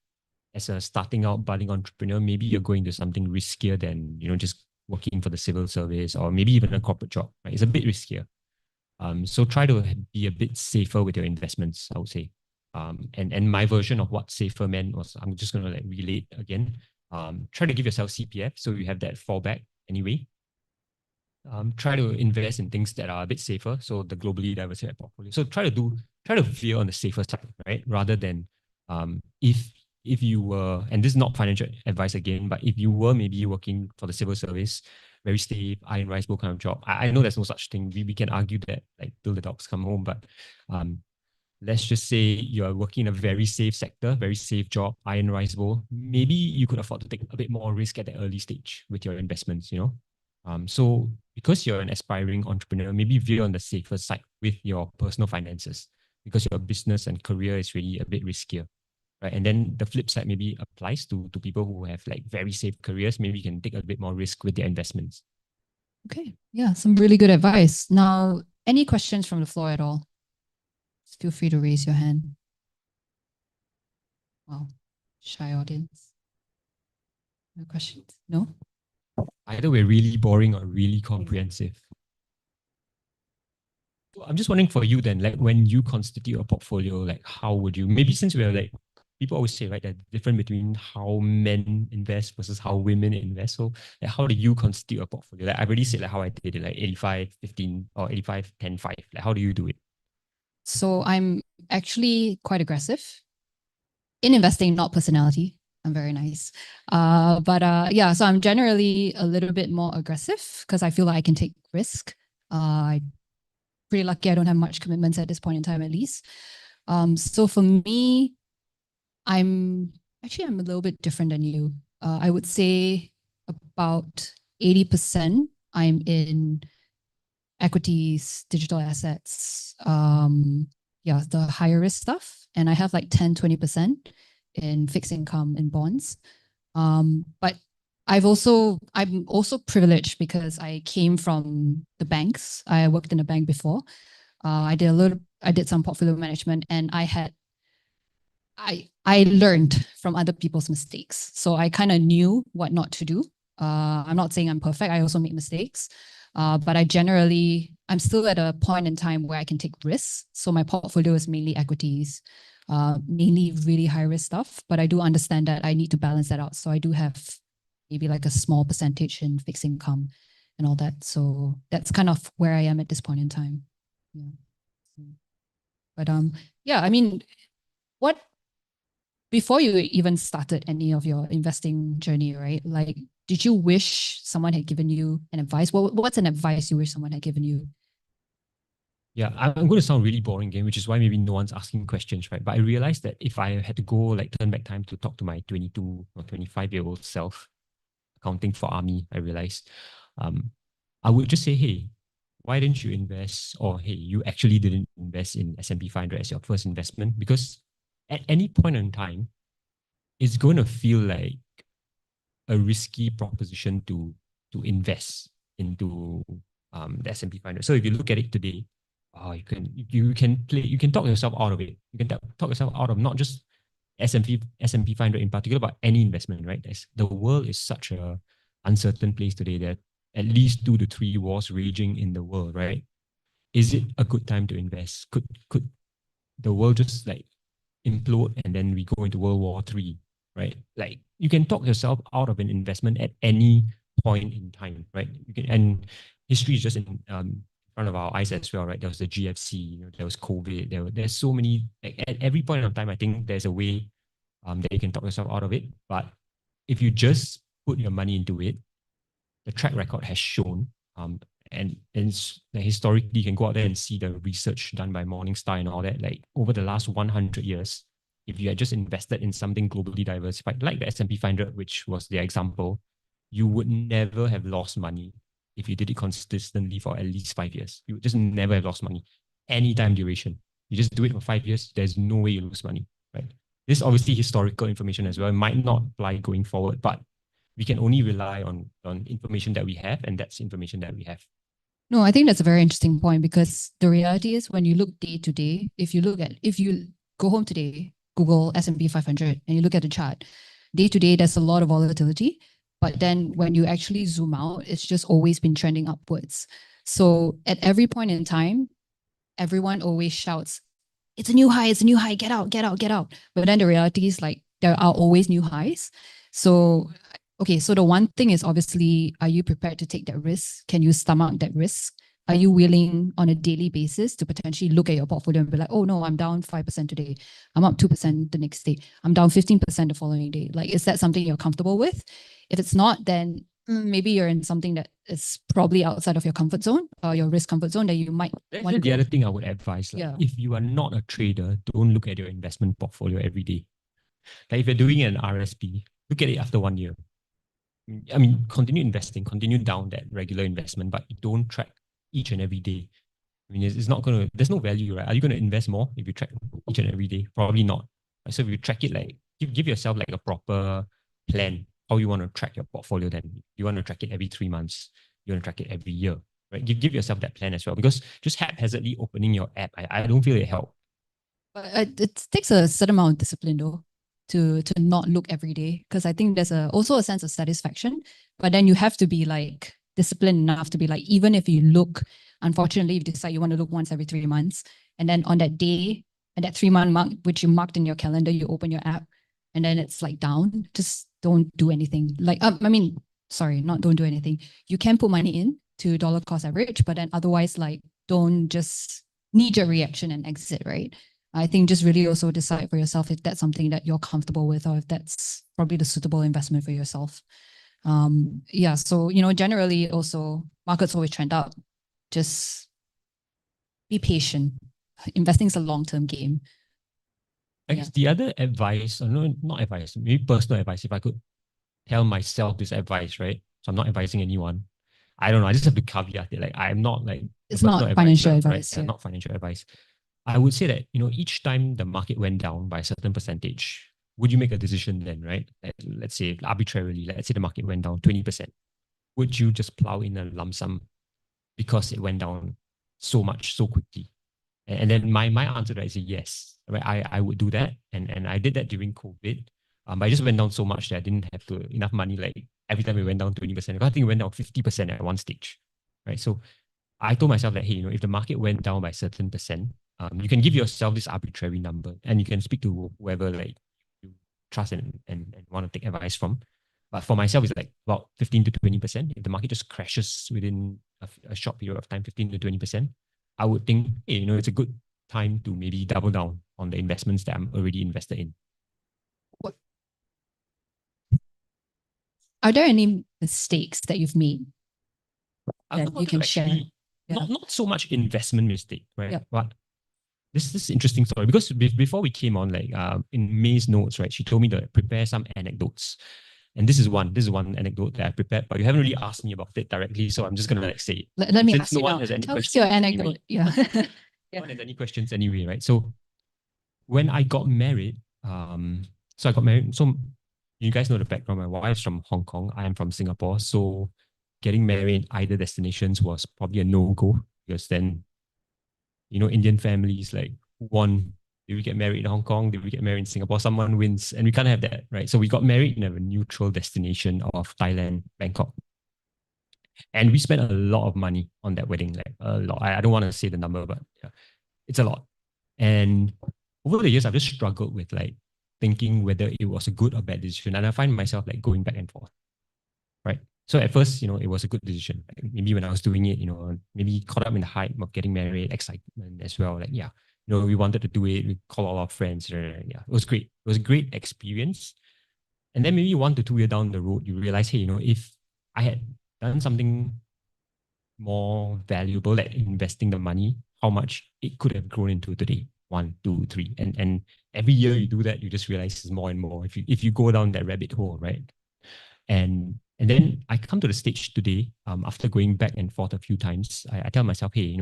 as a starting out budding entrepreneur, maybe you're going to something riskier than, just working for the civil service or maybe even a corporate job, right? It's a bit riskier. So try to be a bit safer with your investments, I would say. And my version of what safer meant was, I'm just going to like relate again. Try to give yourself CPF so you have that fallback anyway. Try to invest in things that are a bit safer, so the globally diversified portfolio. So try to veer on the safer side, right? Rather than if you were, and this is not financial advice again, but if you were maybe working for the civil service, very safe, iron rice bowl kind of job. I know there's no such thing. We can argue that like till the dogs come home, but let's just say you're working in a very safe sector, very safe job, iron rice bowl. Maybe you could afford to take a bit more risk at the early stage with your investments, So because you're an aspiring entrepreneur, maybe veer on the safer side with your personal finances because your business and career is really a bit riskier. right? And then the flip side maybe applies to people who have like very safe careers. Maybe can take a bit more risk with their investments. Okay. Yeah, some really good advice. Now, any questions from the floor at all? Just feel free to raise your hand. Wow, shy audience. No questions? No? Either we're really boring or really comprehensive. So I'm just wondering for you then, like when you constitute a portfolio, like how would you, maybe since we're like, people always say, right, that different between how men invest versus how women invest. So like, how do you constitute a portfolio? Like I've already said like how I did it, like 85-15 or 85-10-5. Like how do you do it? So I'm actually quite aggressive in investing, not personality. I'm very nice. Yeah, so I'm generally a little bit more aggressive because I feel like I can take risk. I'm pretty lucky I don't have much commitments at this point in time, at least. So for me, I'm a little bit different than you. I would say about 80% I'm in equities, digital assets, yeah, the higher risk stuff. And I have like 10-20% in fixed income and bonds. But I'm also privileged because I came from the banks. I worked in a bank before. I did some portfolio management, and I learned from other people's mistakes. So I kind of knew what not to do. I'm not saying I'm perfect. I also make mistakes. But I'm still at a point in time where I can take risks. So my portfolio is mainly equities, mainly really high risk stuff. But I do understand that I need to balance that out. So I do have maybe like a small percentage in fixed income and all that. So that's kind of where I am at this point in time. Yeah. But yeah, I mean, what before you even started any of your investing journey, right? Like, did you wish someone had given you an advice? What's an advice you wish someone had given you? Yeah, I'm going to sound really boring again, which is why maybe no one's asking questions, right? But I realized that if I had to go like turn back time to talk to my 22 or 25-year-old self, accounting for army, I realized, I would just say, hey, why didn't you invest? Or hey, you actually didn't invest in S&P 500 as your first investment? Because at any point in time, it's going to feel like a risky proposition to invest into the S&P 500. So if you look at it today, you can talk yourself out of it. You can talk yourself out of not just S&P 500 in particular, but any investment, right? The world is such a uncertain place today that at least 2 to 3 wars raging in the world, right? Is it a good time to invest? Could the world just like implode and then we go into World War III, right? Like you can talk yourself out of an investment at any point in time, right? You can, and history is just in front of our eyes as well, right? There was the GFC, there was COVID, there's so many, like, at every point of time, I think there's a way that you can talk yourself out of it. But if you just put your money into it, the track record has shown, and like, historically, you can go out there and see the research done by Morningstar and all that. Like over the last 100 years, if you had just invested in something globally diversified, like the S&P 500, which was their example, you would never have lost money if you did it consistently for at least 5 years. You would just never have lost money, any time duration. You just do it for 5 years, there's no way you lose money, right? This is obviously historical information as well. It might not apply going forward, but we can only rely on information that we have, and that's information that we have. No, I think that's a very interesting point because the reality is when you look day to day, if you go home today, Google S&P 500 and you look at the chart, day to day, there's a lot of volatility. But then when you actually zoom out, it's just always been trending upwards. So at every point in time, everyone always shouts, it's a new high, get out, get out, get out. But then the reality is like there are always new highs. So okay, so the one thing is obviously, are you prepared to take that risk? Can you stomach that risk? Are you willing on a daily basis to potentially look at your portfolio and be like, oh no, I'm down 5% today. I'm up 2% the next day. I'm down 15% the following day. Like, is that something you're comfortable with? If it's not, then maybe you're in something that is probably outside of your comfort zone or your risk comfort zone that you might want to the other thing I would advise, like, if you are not a trader, don't look at your investment portfolio every day. Like if you're doing an RSP, look at it after 1 year. I mean, continue investing, continue down that regular investment, but don't track each and every day. I mean, it's not going to, there's no value, right? Are you going to invest more if you track each and every day? Probably not. Right? So if you track it like, give yourself like a proper plan, how you want to track your portfolio then. You want to track it every 3 months, you want to track it every year, right? Give yourself that plan as well, because just haphazardly opening your app, I don't feel it helps. But it takes a certain amount of discipline though to not look every day, because I think there's also a sense of satisfaction, but then you have to be like disciplined enough to be like, even if you look, unfortunately, if you decide you want to look once every 3 months, and then on that day and that 3 month mark which you marked in your calendar, you open your app and then it's like down, just don't do anything. Like I mean, sorry, not don't do anything. You can put money in to dollar cost average, but then otherwise, like, don't just knee-jerk reaction and exit, right? I think just really also decide for yourself if that's something that you're comfortable with, or if that's probably the suitable investment for yourself. Yeah, so generally also markets always trend up. Just be patient. Investing is a long-term game. I guess the other advice, no, not advice, maybe personal advice, if I could tell myself this advice, right? So I'm not advising anyone. I don't know. I just have to caveat it. Like, I'm not like it's not financial advice, right? yeah. Not financial advice. I would say that, each time the market went down by a certain percentage, would you make a decision then, right? Let's say arbitrarily, let's say the market went down 20%. Would you just plow in a lump sum because it went down so much so quickly? And then my answer to that is yes. Right? I would do that. And I did that during COVID. But I just went down so much that I didn't have enough money like every time it went down 20%. I think it went down 50% at one stage. Right. So I told myself that, hey, if the market went down by a certain percent, you can give yourself this arbitrary number and you can speak to whoever like you trust and want to take advice from. But for myself, it's like about 15 to 20%. If the market just crashes within a short period of time, 15 to 20%, I would think, hey, it's a good time to maybe double down on the investments that I'm already invested in. Are there any mistakes that you've made that you can share? Not so much investment mistake, right? Yep. But this is an interesting story, because before we came on, like in May's notes, right, she told me to prepare some anecdotes. And this is one anecdote that I prepared, but you haven't really asked me about it directly, so I'm just gonna like say it. Let me ask you now. Tell us your anecdote. Anyway. Yeah. No one has any questions anyway, right? So when I got married, so I got married. So you guys know the background. My wife's from Hong Kong. I am from Singapore. So getting married in either destinations was probably a no-go, because then, Indian families, like, who won? Did we get married in Hong Kong? Did we get married in Singapore? Someone wins, and we can't have that, right? So we got married in a neutral destination of Thailand, Bangkok. And we spent a lot of money on that wedding, like a lot. I don't want to say the number, but yeah, it's a lot. And over the years, I've just struggled with like thinking whether it was a good or bad decision. And I find myself like going back and forth, right? So at first, it was a good decision. Like maybe when I was doing it, maybe caught up in the hype of getting married, excitement as well. Like, yeah, we wanted to do it. We called all our friends. Yeah, it was great. It was a great experience. And then maybe 1 to 2 years down the road, you realize, hey, if I had done something more valuable, like investing the money, how much it could have grown into today. 1, 2, 3. And every year you do that, you just realize it's more and more if you go down that rabbit hole, right? And then I come to the stage today, after going back and forth a few times, I tell myself, hey,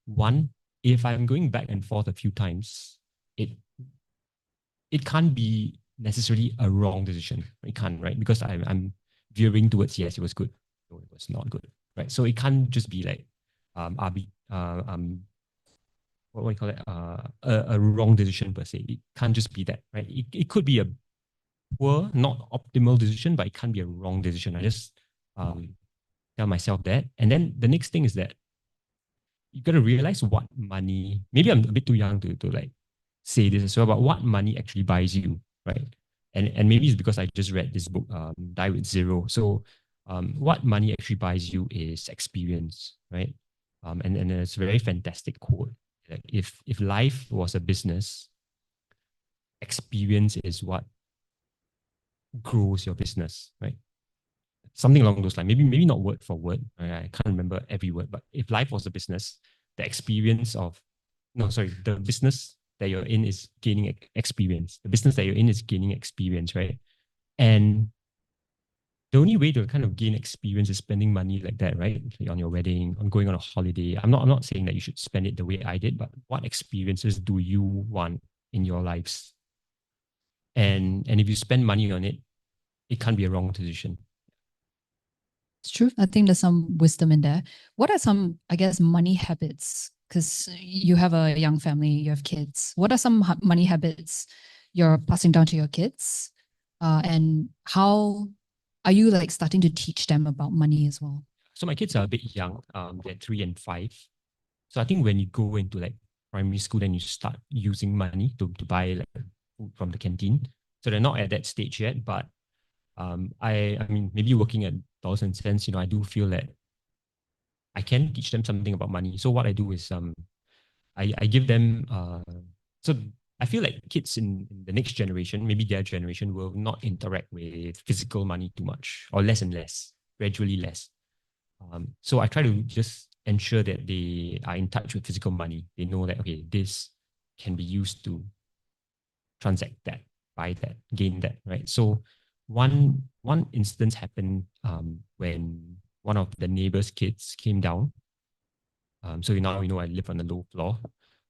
one, if I'm going back and forth a few times, it can't be necessarily a wrong decision. It can't, right? Because I'm veering towards, yes, it was good. No, it was not good, right? So it can't just be like, what do you call it? A wrong decision per se. It can't just be that, right? It could be a poor, not optimal decision, but it can't be a wrong decision. I just tell myself that. And then the next thing is that you got to realize what money, maybe I'm a bit too young to like say this as well, but what money actually buys you, right? And maybe it's because I just read this book, Die with Zero. So what money actually buys you is experience, right? And it's a very fantastic quote. Like if life was a business, experience is what grows your business, right? Something along those lines. Maybe not word for word. Right? I can't remember every word, but if life was a business, the business that you're in is gaining experience. The business that you're in is gaining experience, right? And the only way to kind of gain experience is spending money like that, right? Like on your wedding, on going on a holiday. I'm not saying that you should spend it the way I did, but what experiences do you want in your lives? And if you spend money on it, it can't be a wrong decision. It's true. I think there's some wisdom in there. What are some, I guess, money habits? Because you have a young family, you have kids. What are some money habits you're passing down to your kids? And how are you like starting to teach them about money as well? So my kids are a bit young. They're 3 and 5. So I think when you go into like primary school, then you start using money to buy like food from the canteen. So they're not at that stage yet, but I mean, maybe working at Dollars and Cents, I do feel that I can teach them something about money. So what I do is I give them so I feel like kids in the next generation, maybe their generation, will not interact with physical money too much, or less and less, gradually less. So I try to just ensure that they are in touch with physical money. They know that, okay, this can be used to transact that, buy that, gain that, right? So one instance happened when one of the neighbor's kids came down. So now I live on the low floor.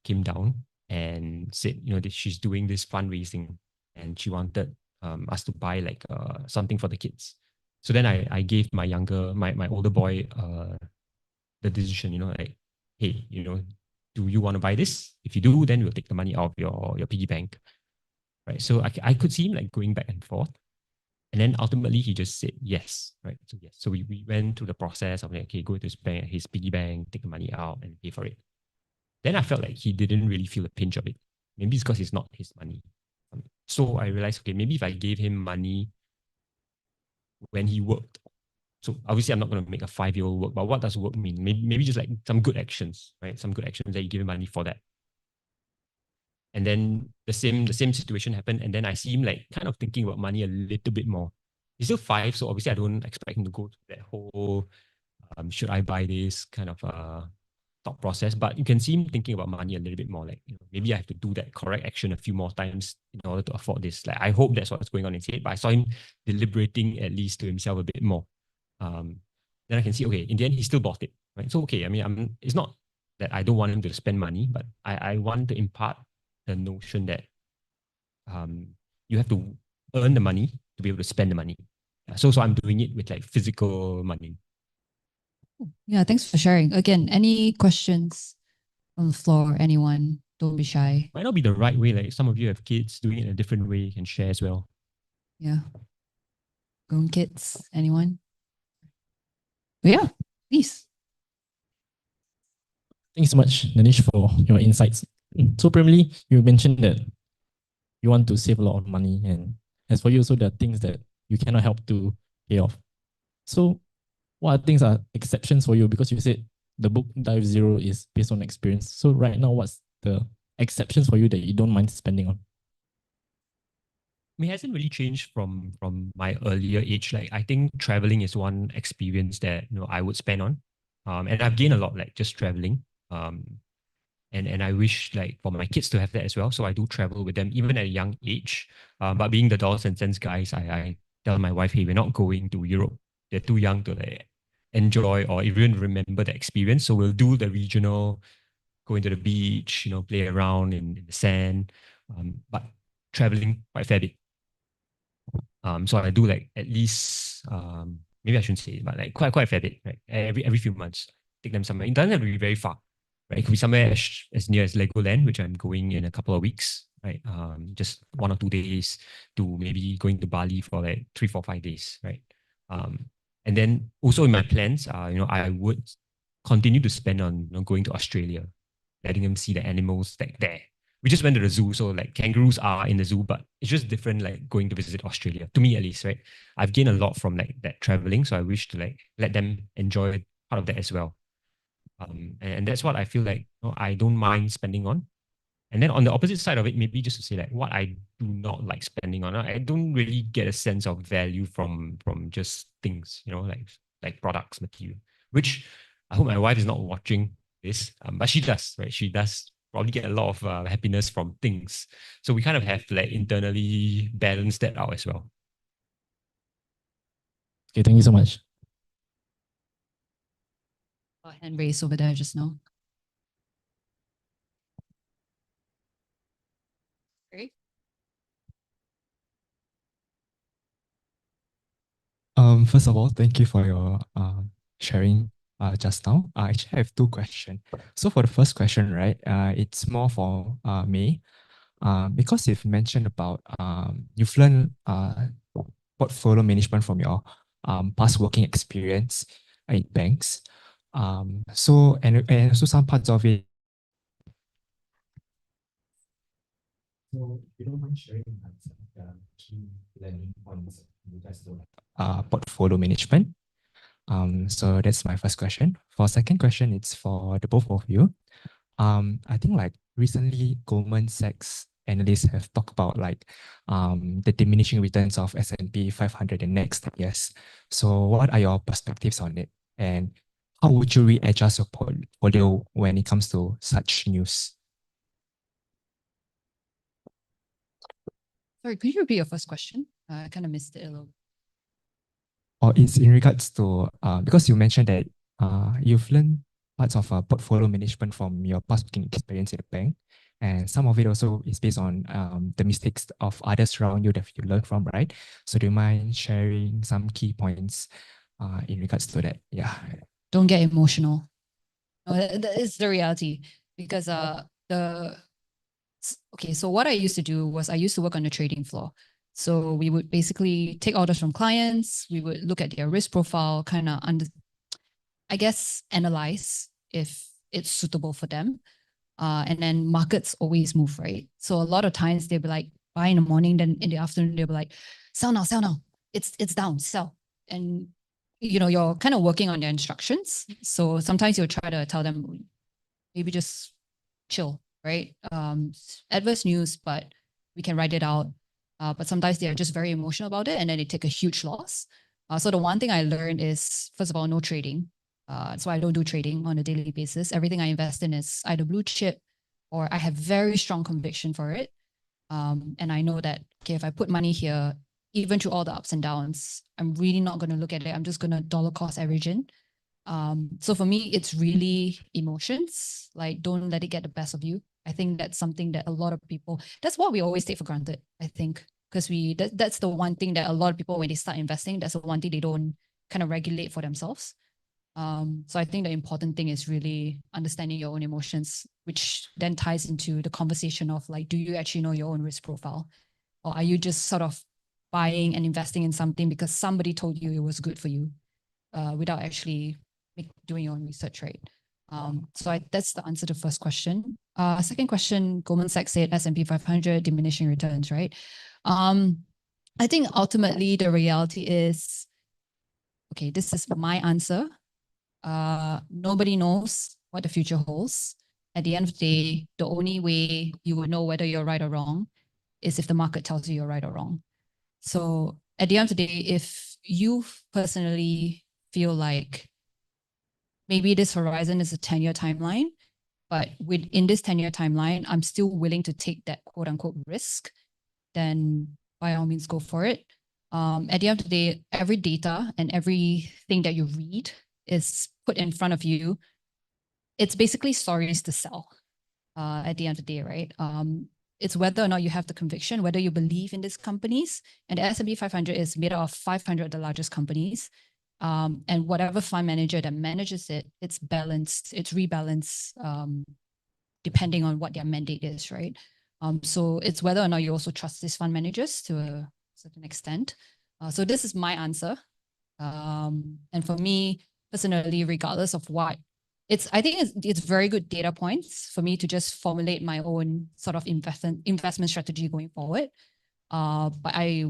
Came down and said, that she's doing this fundraising, and she wanted us to buy like something for the kids. So then I gave my older boy the decision, like, hey, do you want to buy this? If you do, then we'll take the money out of your piggy bank, right? So I could see him like going back and forth. And then ultimately he just said yes, right? So yes. So we went through the process of like, okay, go to his piggy bank, take the money out and pay for it. Then I felt like he didn't really feel a pinch of it. Maybe it's because it's not his money. So I realized, okay, maybe if I gave him money when he worked. So obviously I'm not going to make a 5-year-old work, but what does work mean? Maybe just like some good actions, right? Some good actions that you give him money for that. And then the same situation happened. And then I see him like kind of thinking about money a little bit more. He's still 5, so obviously I don't expect him to go to that whole should I buy this kind of thought process. But you can see him thinking about money a little bit more. Like, maybe I have to do that correct action a few more times in order to afford this. Like, I hope that's what's going on in his head. But I saw him deliberating at least to himself a bit more. Then I can see, okay, in the end, he still bought it, right? So, okay, I mean, it's not that I don't want him to spend money, but I want to impart the notion that you have to earn the money to be able to spend the money. So I'm doing it with like physical money. Yeah, thanks for sharing. Again, any questions on the floor? Anyone? Don't be shy. Might not be the right way. Like some of you have kids doing it in a different way, you can share as well. Yeah. Grown kids? Anyone? But yeah, please. Thanks so much, Dinesh, for your insights. So primarily, you mentioned that you want to save a lot of money, and as for you, also there are things that you cannot help to pay off. So what things are exceptions for you? Because you said the book Dive Zero is based on experience. So right now, what's the exceptions for you that you don't mind spending on? I mean, it hasn't really changed from my earlier age. Like I think traveling is one experience that I would spend on. And I've gained a lot like just traveling. And I wish like for my kids to have that as well. So I do travel with them even at a young age. But being the dollars and cents guys, I tell my wife, hey, we're not going to Europe. They're too young to like enjoy or even remember the experience. So we'll do the regional, go into the beach, play around in the sand. But traveling quite a fair bit. So I do like at least maybe I shouldn't say it, but like quite a fair bit, right? Every few months, take them somewhere. It doesn't have to be very far, right? It could be somewhere as near as Legoland, which I'm going in a couple of weeks, right? Just 1 or 2 days to maybe going to Bali for like 3, 4, 5 days, right? And then also in my plans, I would continue to spend on going to Australia, letting them see the animals like there. We just went to the zoo, so like kangaroos are in the zoo, but it's just different like going to visit Australia, to me at least, right? I've gained a lot from like that traveling, so I wish to like let them enjoy part of that as well. And that's what I feel like I don't mind spending on. And then on the opposite side of it, maybe just to say like what I do not like spending on. I don't really get a sense of value from just things, like products, material. Which I hope my wife is not watching this, but she does, right? She does probably get a lot of happiness from things. So we kind of have to like internally balance that out as well. Okay, thank you so much. Hand raised over there just now. Great. First of all, thank you for your sharing just now. Actually, I have two questions. So for the first question, right, it's more for May. Because you've mentioned about you've learned portfolio management from your past working experience in banks. So and also some parts of it. So if you don't mind sharing some of the key learning points in regards to portfolio management. So that's my first question. For second question, it's for the both of you. I think like recently Goldman Sachs analysts have talked about like the diminishing returns of S&P 500 in next 10 years. So what are your perspectives on it? And how would you readjust your portfolio when it comes to such news? Sorry, could you repeat your first question? I kind of missed it a little. Or it's in regards to, because you mentioned that you've learned parts of portfolio management from your past working experience in the bank, and some of it also is based on the mistakes of others around you that you learned from, right? So do you mind sharing some key points in regards to that? Yeah. Don't get emotional. No, that is the reality because okay, so what I used to do was I used to work on the trading floor. So we would basically take orders from clients. We would look at their risk profile, kind of I guess, analyze if it's suitable for them. And then markets always move, right? So a lot of times they'll be like, buy in the morning, then in the afternoon, they'll be like, sell now, sell now. It's down, sell. And you're kind of working on their instructions. So sometimes you'll try to tell them, maybe just chill, right? Adverse news, but we can write it out. But sometimes they're just very emotional about it and then they take a huge loss. So the one thing I learned is, first of all, no trading. So I don't do trading on a daily basis. Everything I invest in is either blue chip or I have very strong conviction for it. And I know that, okay, if I put money here, even through all the ups and downs, I'm really not going to look at it. I'm just going to dollar cost average in. So for me, it's really emotions. Like, don't let it get the best of you. I think that's something that a lot of people, that's what we always take for granted, I think, because that's the one thing that a lot of people, when they start investing, that's the one thing they don't kind of regulate for themselves. So I think the important thing is really understanding your own emotions, which then ties into the conversation of like, do you actually know your own risk profile? Or are you just sort of buying and investing in something because somebody told you it was good for you without actually doing your own research, right? So that's the answer to the first question. Second question, Goldman Sachs said S&P 500 diminishing returns, right? I think ultimately the reality is, okay, this is my answer. Nobody knows what the future holds. At the end of the day, the only way you will know whether you're right or wrong is if the market tells you you're right or wrong. So at the end of the day, if you personally feel like maybe this horizon is a 10-year timeline, but within this 10-year timeline, I'm still willing to take that quote unquote risk, then by all means go for it. At the end of the day, every data and everything that you read is put in front of you. It's basically stories to sell at the end of the day, right? It's whether or not you have the conviction, whether you believe in these companies. And the S&P 500 is made up of 500 of the largest companies. And whatever fund manager that manages it, it's balanced, it's rebalanced depending on what their mandate is, right? So it's whether or not you also trust these fund managers to a certain extent. So this is my answer. And for me, personally, regardless of what, I think it's very good data points for me to just formulate my own sort of investment strategy going forward. But I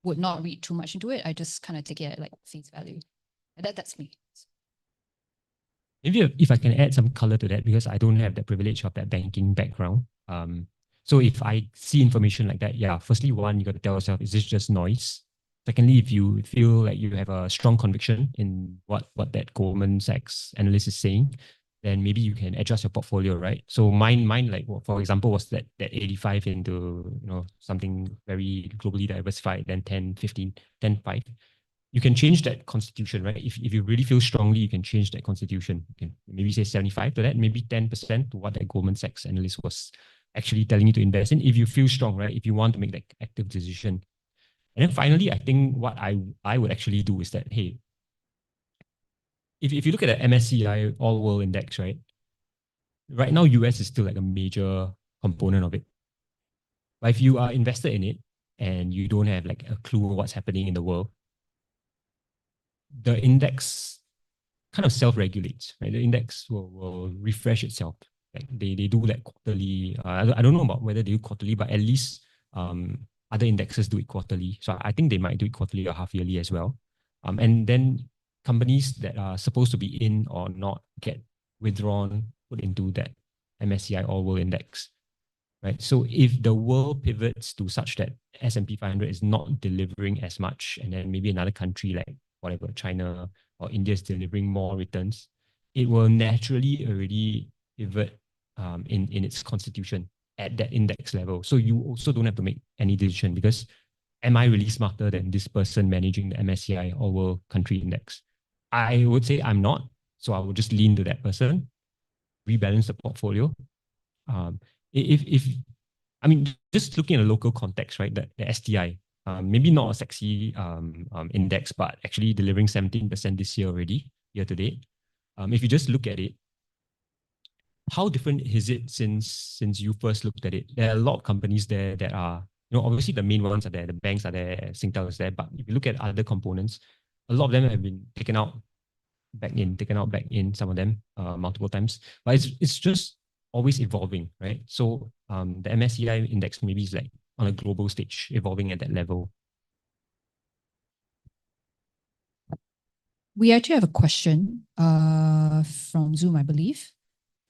would not read too much into it. I just kind of take it at like face value. That's me. Maybe if I can add some color to that, because I don't have the privilege of that banking background. So if I see information like that, yeah, firstly, one, you got to tell yourself, is this just noise? Secondly, if you feel like you have a strong conviction in what that Goldman Sachs analyst is saying, then maybe you can adjust your portfolio, right? So mine, like for example, was that 85 into something very globally diversified, then 10, 15, 10, 5. You can change that constitution, right? If you really feel strongly, you can change that constitution. You can maybe say 75 to that, maybe 10% to what that Goldman Sachs analyst was actually telling you to invest in. If you feel strong, right? If you want to make that active decision. And then finally, I think what I would actually do is that, hey, if you look at the MSCI All World Index, right now US is still like a major component of it. But if you are invested in it and you don't have like a clue what's happening in the world, the index kind of self-regulates, right? The index will refresh itself. Like they do that quarterly. I don't know about whether they do quarterly, but at least other indexes do it quarterly. So I think they might do it quarterly or half yearly as well. And then companies that are supposed to be in or not get withdrawn, put into that MSCI All World Index. Right. So if the world pivots to such that S&P 500 is not delivering as much, and then maybe another country like whatever, China or India is delivering more returns, it will naturally already pivot in its constitution at that index level. So you also don't have to make any decision because am I really smarter than this person managing the MSCI All World Country Index? I would say I'm not. So I would just lean to that person, rebalance the portfolio. If I mean, just looking at a local context, right? The STI, maybe not a sexy index, but actually delivering 17% this year already, year to date. If you just look at it, how different is it since you first looked at it? There are a lot of companies there that are, obviously the main ones are there, the banks are there, Singtel is there, but if you look at other components, a lot of them have been taken out back in, some of them multiple times. But it's just always evolving, right? So the MSCI index maybe is like on a global stage, evolving at that level. We actually have a question from Zoom, I believe,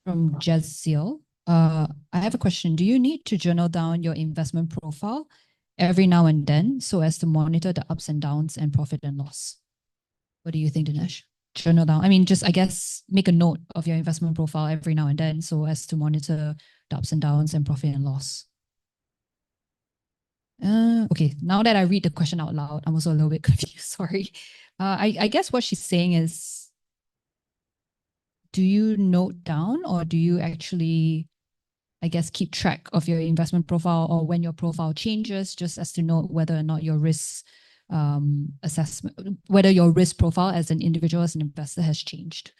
from Jezziel. I have a question. Do you need to journal down your investment profile every now and then so as to monitor the ups and downs and profit and loss? What do you think, Dinesh? Journal down. I mean, just, I guess, make a note of your investment profile every now and then so as to monitor the ups and downs and profit and loss. Okay, now that I read the question out loud, I'm also a little bit confused, sorry. I guess what she's saying is, do you note down or do you actually, I guess, keep track of your investment profile or when your profile changes just as to know whether or not your risk assessment, whether your risk profile as an individual, as an investor has changed?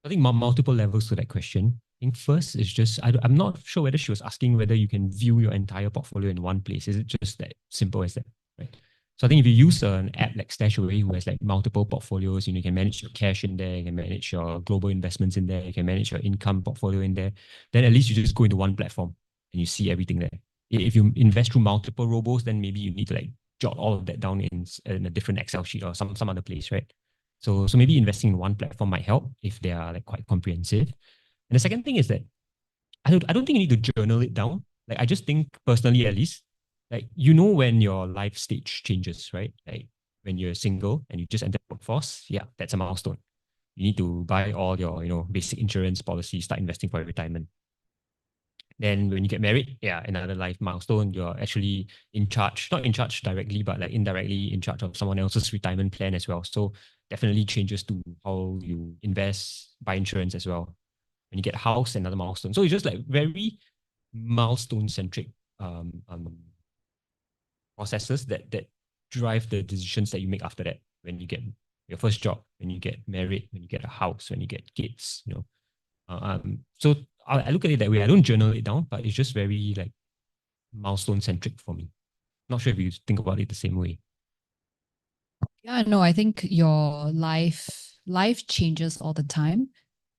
I think multiple levels to that question. I think first is just, I'm not sure whether she was asking whether you can view your entire portfolio in one place. Is it just that simple as that, right? So I think if you use an app like StashAway, who has like multiple portfolios, you can manage your cash in there, you can manage your global investments in there, you can manage your income portfolio in there, then at least you just go into one platform and you see everything there. If you invest through multiple robos, then maybe you need to like jot all of that down in a different Excel sheet or some other place, right? So maybe investing in one platform might help if they are like quite comprehensive. And the second thing is that I don't think you need to journal it down. Like I just think personally, at least, like when your life stage changes, right? Like when you're single and you just enter the workforce, yeah, that's a milestone. You need to buy all your basic insurance policies, start investing for your retirement. Then when you get married, yeah, another life milestone. You're actually in charge, not in charge directly, but like indirectly in charge of someone else's retirement plan as well. So definitely changes to how you invest, buy insurance as well. When you get a house, another milestone. So it's just like very milestone-centric processes that drive the decisions that you make after that. When you get your first job, when you get married, when you get a house, when you get kids, So I look at it that way. I don't journal it down, but it's just very like milestone-centric for me. Not sure if you think about it the same way. Yeah, no, I think your life changes all the time.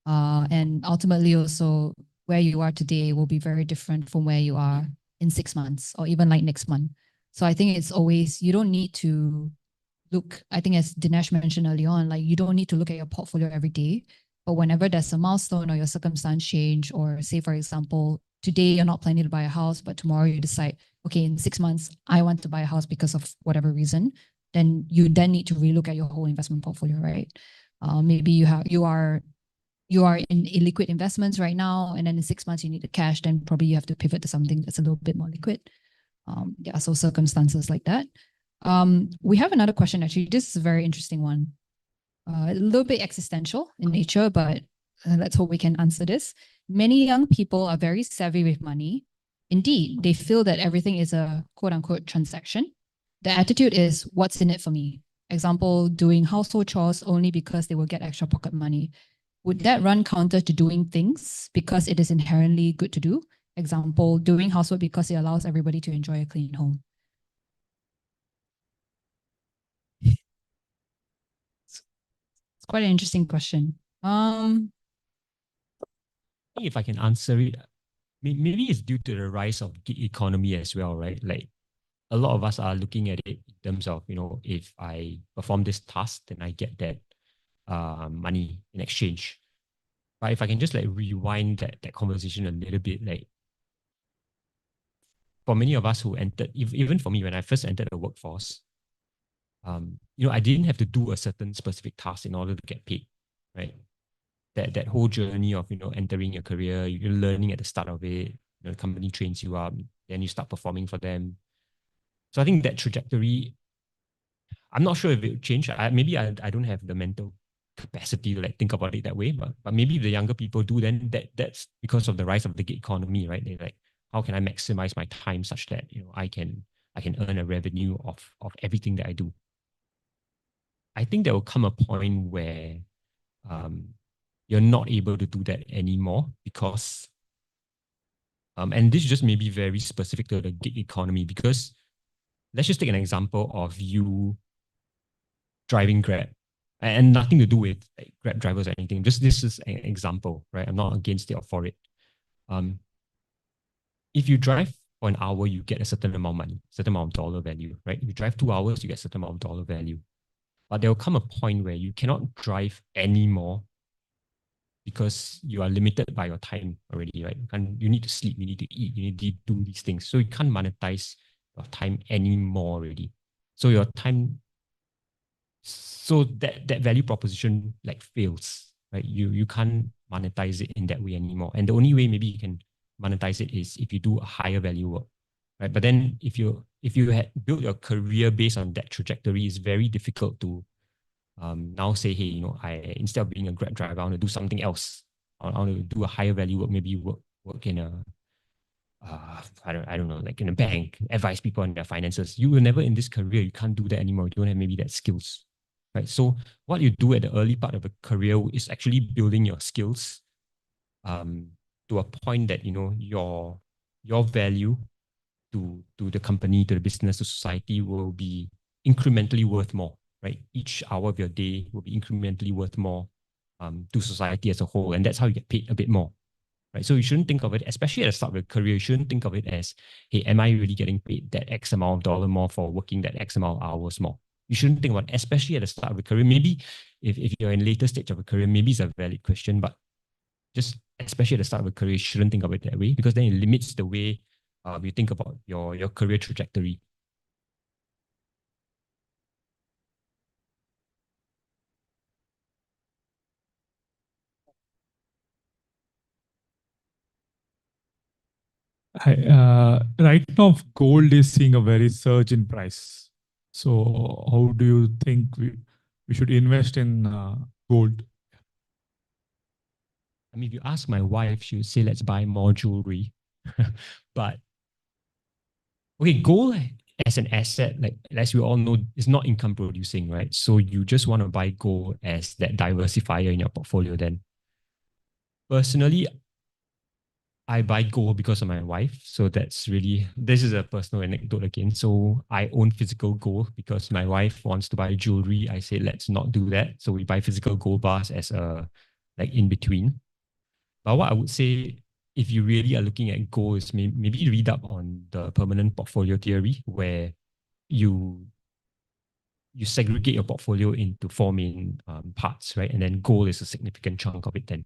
And ultimately also where you are today will be very different from where you are in 6 months or even like next month. So I think it's always, you don't need to look, I think as Dinesh mentioned early on, like you don't need to look at your portfolio every day, but whenever there's a milestone or your circumstance change, or say, for example, today you're not planning to buy a house, but tomorrow you decide, okay, in 6 months, I want to buy a house because of whatever reason, then you need to relook at your whole investment portfolio, right? Maybe you are in illiquid investments right now, and then in 6 months you need the cash, then probably you have to pivot to something that's a little bit more liquid. Yeah, so circumstances like that. We have another question, actually. This is a very interesting one. A little bit existential in nature, but let's hope we can answer this. Many young people are very savvy with money, Indeed, they feel that everything is a quote unquote transaction. The attitude is, what's in it for me? Example, doing household chores only because they will get extra pocket money. Would that run counter to doing things because it is inherently good to do? Example, doing housework because it allows everybody to enjoy a clean home. It's quite an interesting question. If I can answer it, maybe it's due to the rise of gig economy as well, right? Like a lot of us are looking at it in terms of, if I perform this task, then I get that money in exchange. But if I can just like rewind that conversation a little bit, like for many of us who entered, even for me, when I first entered the workforce, I didn't have to do a certain specific task in order to get paid, right? That whole journey of, entering your career, you're learning at the start of it, the company trains you up, then you start performing for them. So I think that trajectory, I'm not sure if it will change. Maybe I don't have the mental capacity to like think about it that way, but maybe if the younger people do, then that's because of the rise of the gig economy, right? They're like, how can I maximize my time such that I can earn a revenue of everything that I do. I think there will come a point where you're not able to do that anymore because and this just may be very specific to the gig economy, because let's just take an example of you driving Grab, and nothing to do with like, Grab drivers or anything. Just this is an example, right? I'm not against it or for it. If you drive for an hour, you get a certain amount of money, certain amount of dollar value, right? If you drive 2 hours, you get a certain amount of dollar value. But there will come a point where you cannot drive anymore because you are limited by your time already, right? You need to sleep, you need to eat, you need to do these things. So you can't monetize your time anymore already. So your time, so that value proposition like fails, right? You can't monetize it in that way anymore. And the only way maybe you can monetize it is if you do a higher value work, right? But then if you had built your career based on that trajectory, it's very difficult to now say, hey, I instead of being a Grab driver, I want to do something else. I want to do a higher value work, maybe work in a I don't know, like in a bank, advise people on their finances. You will never in this career, you can't do that anymore. You don't have maybe that skills, right? So what you do at the early part of a career is actually building your skills to a point that, your value to the company, to the business, to society will be incrementally worth more, right? Each hour of your day will be incrementally worth more to society as a whole. And that's how you get paid a bit more, right? So you shouldn't think of it, especially at the start of your career, you shouldn't think of it as, hey, am I really getting paid that X amount of dollar more for working that X amount of hours more? You shouldn't think about it, especially at the start of a career. Maybe if you're in later stage of a career, maybe it's a valid question, but just especially at the start of a career, you shouldn't think of it that way, because then it limits the way you think about your career trajectory. Right now, gold is seeing a very surge in price. So, how do you think we should invest in gold? I mean, if you ask my wife, she would say, let's buy more jewelry. But okay, gold as an asset, like as we all know, is not income producing, right? So you just want to buy gold as that diversifier in your portfolio then. Personally, I buy gold because of my wife. So this is a personal anecdote again. So I own physical gold because my wife wants to buy jewelry. I say, let's not do that. So we buy physical gold bars as a like in between. But what I would say, if you really are looking at gold, is maybe read up on the permanent portfolio theory, where you segregate your portfolio into four main parts, right? And then gold is a significant chunk of it then.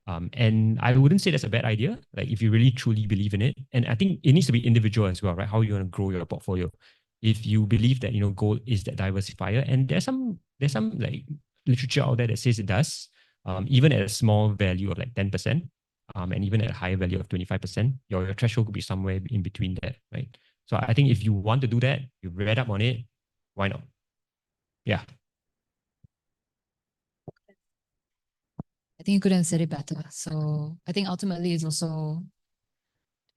And I wouldn't say that's a bad idea, like if you really truly believe in it. And I think it needs to be individual as well, right? How you want to grow your portfolio. If you believe that, gold is that diversifier, and there's some like literature out there that says it does, even at a small value of like 10%, and even at a higher value of 25%, your threshold could be somewhere in between that, right? So I think if you want to do that, you read up on it, why not? Yeah. I think you couldn't have said it better. So I think ultimately it's also,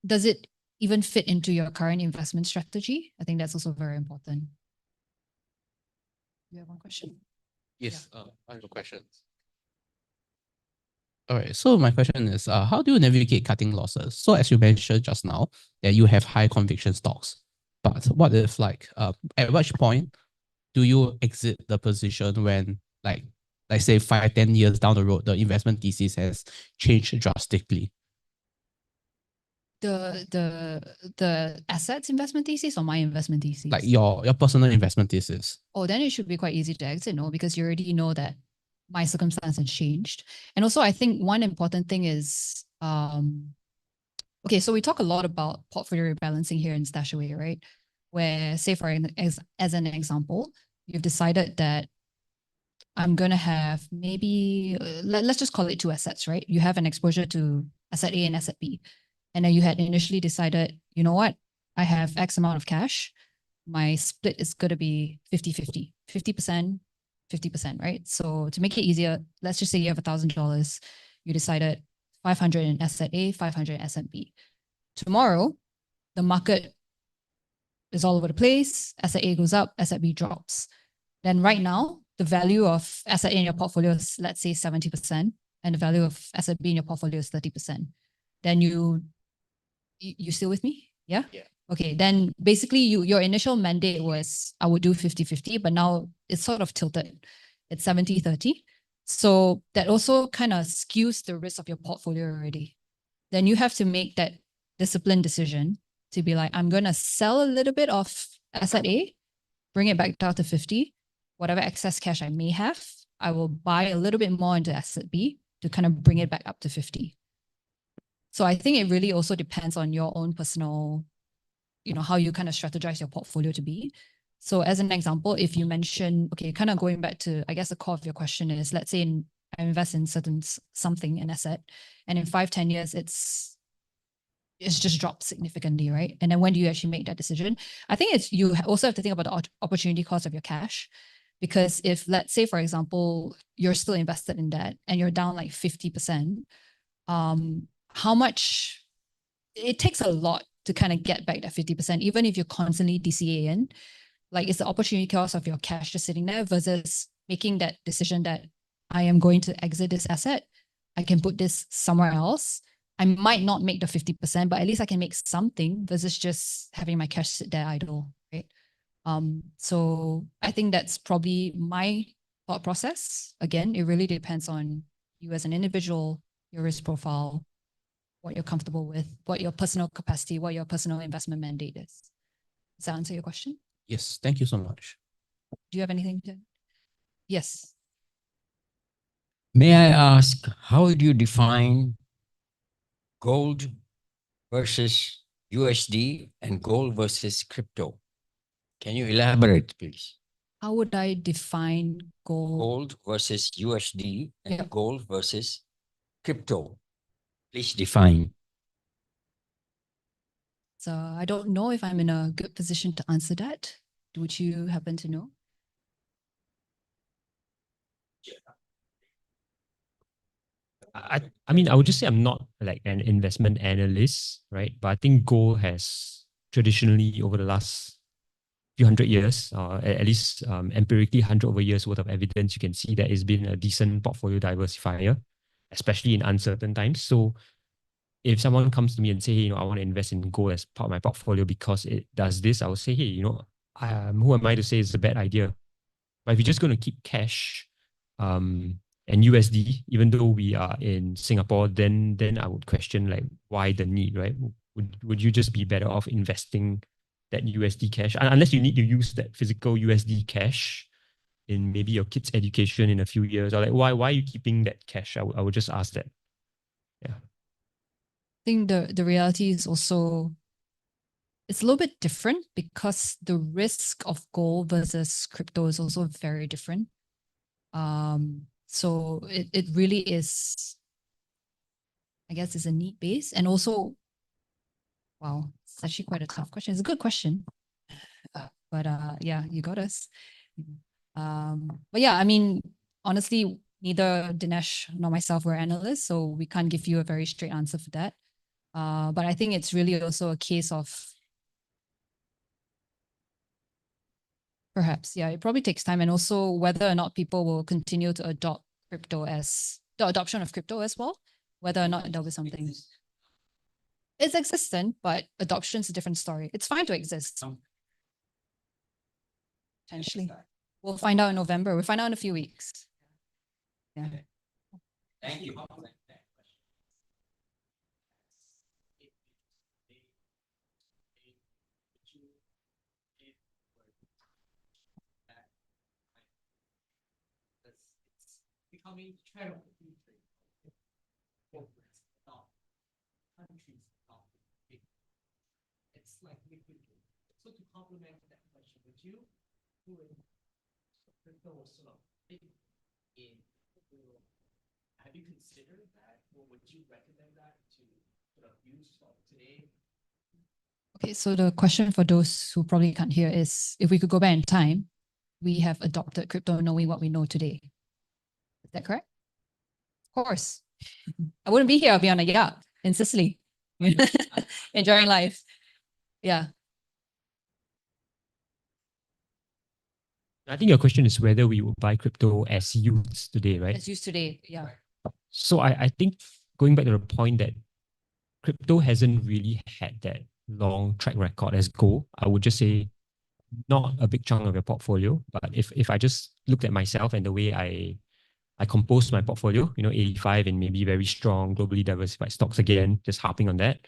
does it even fit into your current investment strategy. I think that's also very important. You have one question? Yes, I have a question. All right, so my question is, how do you navigate cutting losses? So as you mentioned just now, that you have high conviction stocks, but what if at which point do you exit the position when like say 5-10 years down the road, the investment thesis has changed drastically? The assets investment thesis or my investment thesis? Like your personal investment thesis. Oh, then it should be quite easy to exit, no? Because you already know that my circumstance has changed. And also, I think one important thing is, okay, so we talk a lot about portfolio rebalancing here in Stashaway, right? Where, say as an example, you've decided that I'm going to have maybe, let's just call it 2 assets, right? You have an exposure to asset A and asset B. And then you had initially decided, you know what? I have X amount of cash. My split is going to be 50-50, 50%, 50%, right? So to make it easier, let's just say you have $1,000. You decided 500 in asset A, 500 in asset B. Tomorrow, the market is all over the place. Asset A goes up, asset B drops. Then right now, the value of asset A in your portfolio is, let's say, 70%, and the value of asset B in your portfolio is 30%. Then you still with me? Yeah? Yeah. Okay, then basically your initial mandate was I would do 50-50, but now it's sort of tilted. It's 70-30. So that also kind of skews the risk of your portfolio already. Then you have to make that disciplined decision to be like, I'm going to sell a little bit of asset A, bring it back down to 50. Whatever excess cash I may have, I will buy a little bit more into asset B to kind of bring it back up to 50. So I think it really also depends on your own personal, how you kind of strategize your portfolio to be. So as an example, if you mention, okay, kind of going back to, I guess the core of your question is, let's say I invest in something, an asset, and in 5-10 years, it's just dropped significantly, right? And then when do you actually make that decision? I think you also have to think about the opportunity cost of your cash. Because if, let's say, for example, you're still invested in that and you're down like 50%, how much it takes a lot to kind of get back that 50%, even if you're constantly DCA in, like it's the opportunity cost of your cash just sitting there versus making that decision that I am going to exit this asset. I can put this somewhere else. I might not make the 50%, but at least I can make something versus just having my cash sit there idle, right? So I think that's probably my thought process. Again, it really depends on you as an individual, your risk profile, what you're comfortable with, what your personal capacity, what your personal investment mandate is. Does that answer your question? Yes, thank you so much. Do you have anything to? Yes. May I ask, how do you define gold versus USD and gold versus crypto? Can you elaborate, please? How would I define gold? Gold versus USD and Yeah. gold versus crypto. Please define. So I don't know if I'm in a good position to answer that. Would you happen to know? I mean, I would just say I'm not like an investment analyst, right? But I think gold has traditionally over the last few hundred years, at least empirically 100 over years worth of evidence, you can see that it's been a decent portfolio diversifier, especially in uncertain times. So if someone comes to me and say, hey, I want to invest in gold as part of my portfolio because it does this, I would say, hey, who am I to say it's a bad idea? But if you're just going to keep cash and USD, even though we are in Singapore, then I would question like why the need, right? Would you just be better off investing that USD cash unless you need to use that physical USD cash in maybe your kids' education in a few years, or like why are you keeping that cash? I would just ask that. Yeah. I think the reality is also it's a little bit different because the risk of gold versus crypto is also very different. So it really is, I guess, it's a need base. And also, wow, it's actually quite a tough question. It's a good question. But yeah, you got us. But yeah, I mean, honestly, neither Dinesh nor myself were analysts, so we can't give you a very straight answer for that. But I think it's really also a case of perhaps, yeah, it probably takes time, and also whether or not people will continue to adopt crypto as the adoption of crypto as well, whether or not there'll be something. It's existent, but adoption's a different story. It's fine to exist. Potentially. We'll find out in November. We'll find out in a few weeks. Yeah. Thank you. Becoming trend of the future. It's like liquid. So to complement that question, would you do it? Crypto was sort of big in. Have you considered that, or would you recommend that to sort of use today? Okay, so the question for those who probably can't hear is, if we could go back in time, we have adopted crypto knowing what we know today. Is that correct? Of course. I wouldn't be here. I'll be on a yacht in Sicily, enjoying life. Yeah. I think your question is whether we would buy crypto as youths today, right? As used today. Yeah. So I think going back to the point that crypto hasn't really had that long track record as gold, I would just say not a big chunk of your portfolio. But if I just looked at myself and the way I composed my portfolio, 85 in maybe very strong, globally diversified stocks again, just harping on that,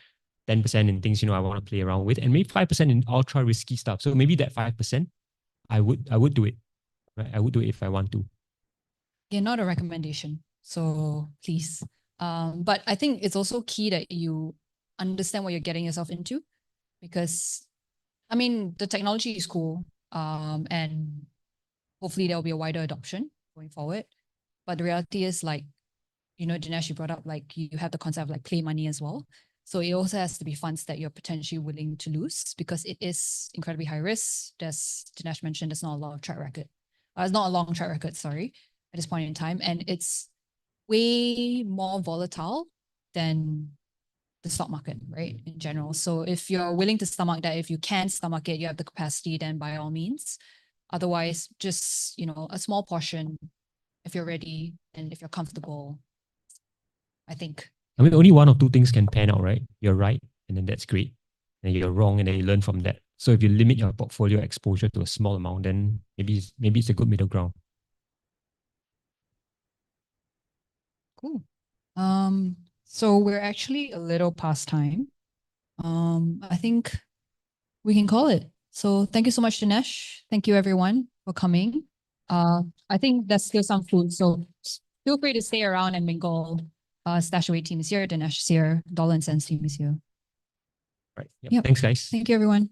10% in things, I want to play around with, and maybe 5% in ultra risky stuff. So maybe that 5%, I would do it, right? I would do it if I want to. Yeah, not a recommendation. So please. But I think it's also key that you understand what you're getting yourself into, because I mean, the technology is cool. And hopefully there'll be a wider adoption going forward. But the reality is, like, Dinesh, you brought up, like, you have the concept of like play money as well. So it also has to be funds that you're potentially willing to lose, because it is incredibly high risk. As Dinesh mentioned, there's not a lot of track record. It's not a long track record, sorry, at this point in time. And it's way more volatile than the stock market, right, in general. So if you're willing to stomach that, if you can stomach it, you have the capacity, then by all means. Otherwise, just, a small portion, if you're ready and if you're comfortable, I think. I mean, only one or two things can pan out, right? You're right, and then that's great. And you're wrong, and then you learn from that. So if you limit your portfolio exposure to a small amount, then maybe it's a good middle ground. Cool. So we're actually a little past time. I think we can call it. So thank you so much, Dinesh. Thank you everyone for coming. I think there's still some food, so feel free to stay around and mingle. Stashaway team is here, Dinesh is here, Dollar and Sense team is here. Right. Yep. Thanks, guys. Thank you, everyone.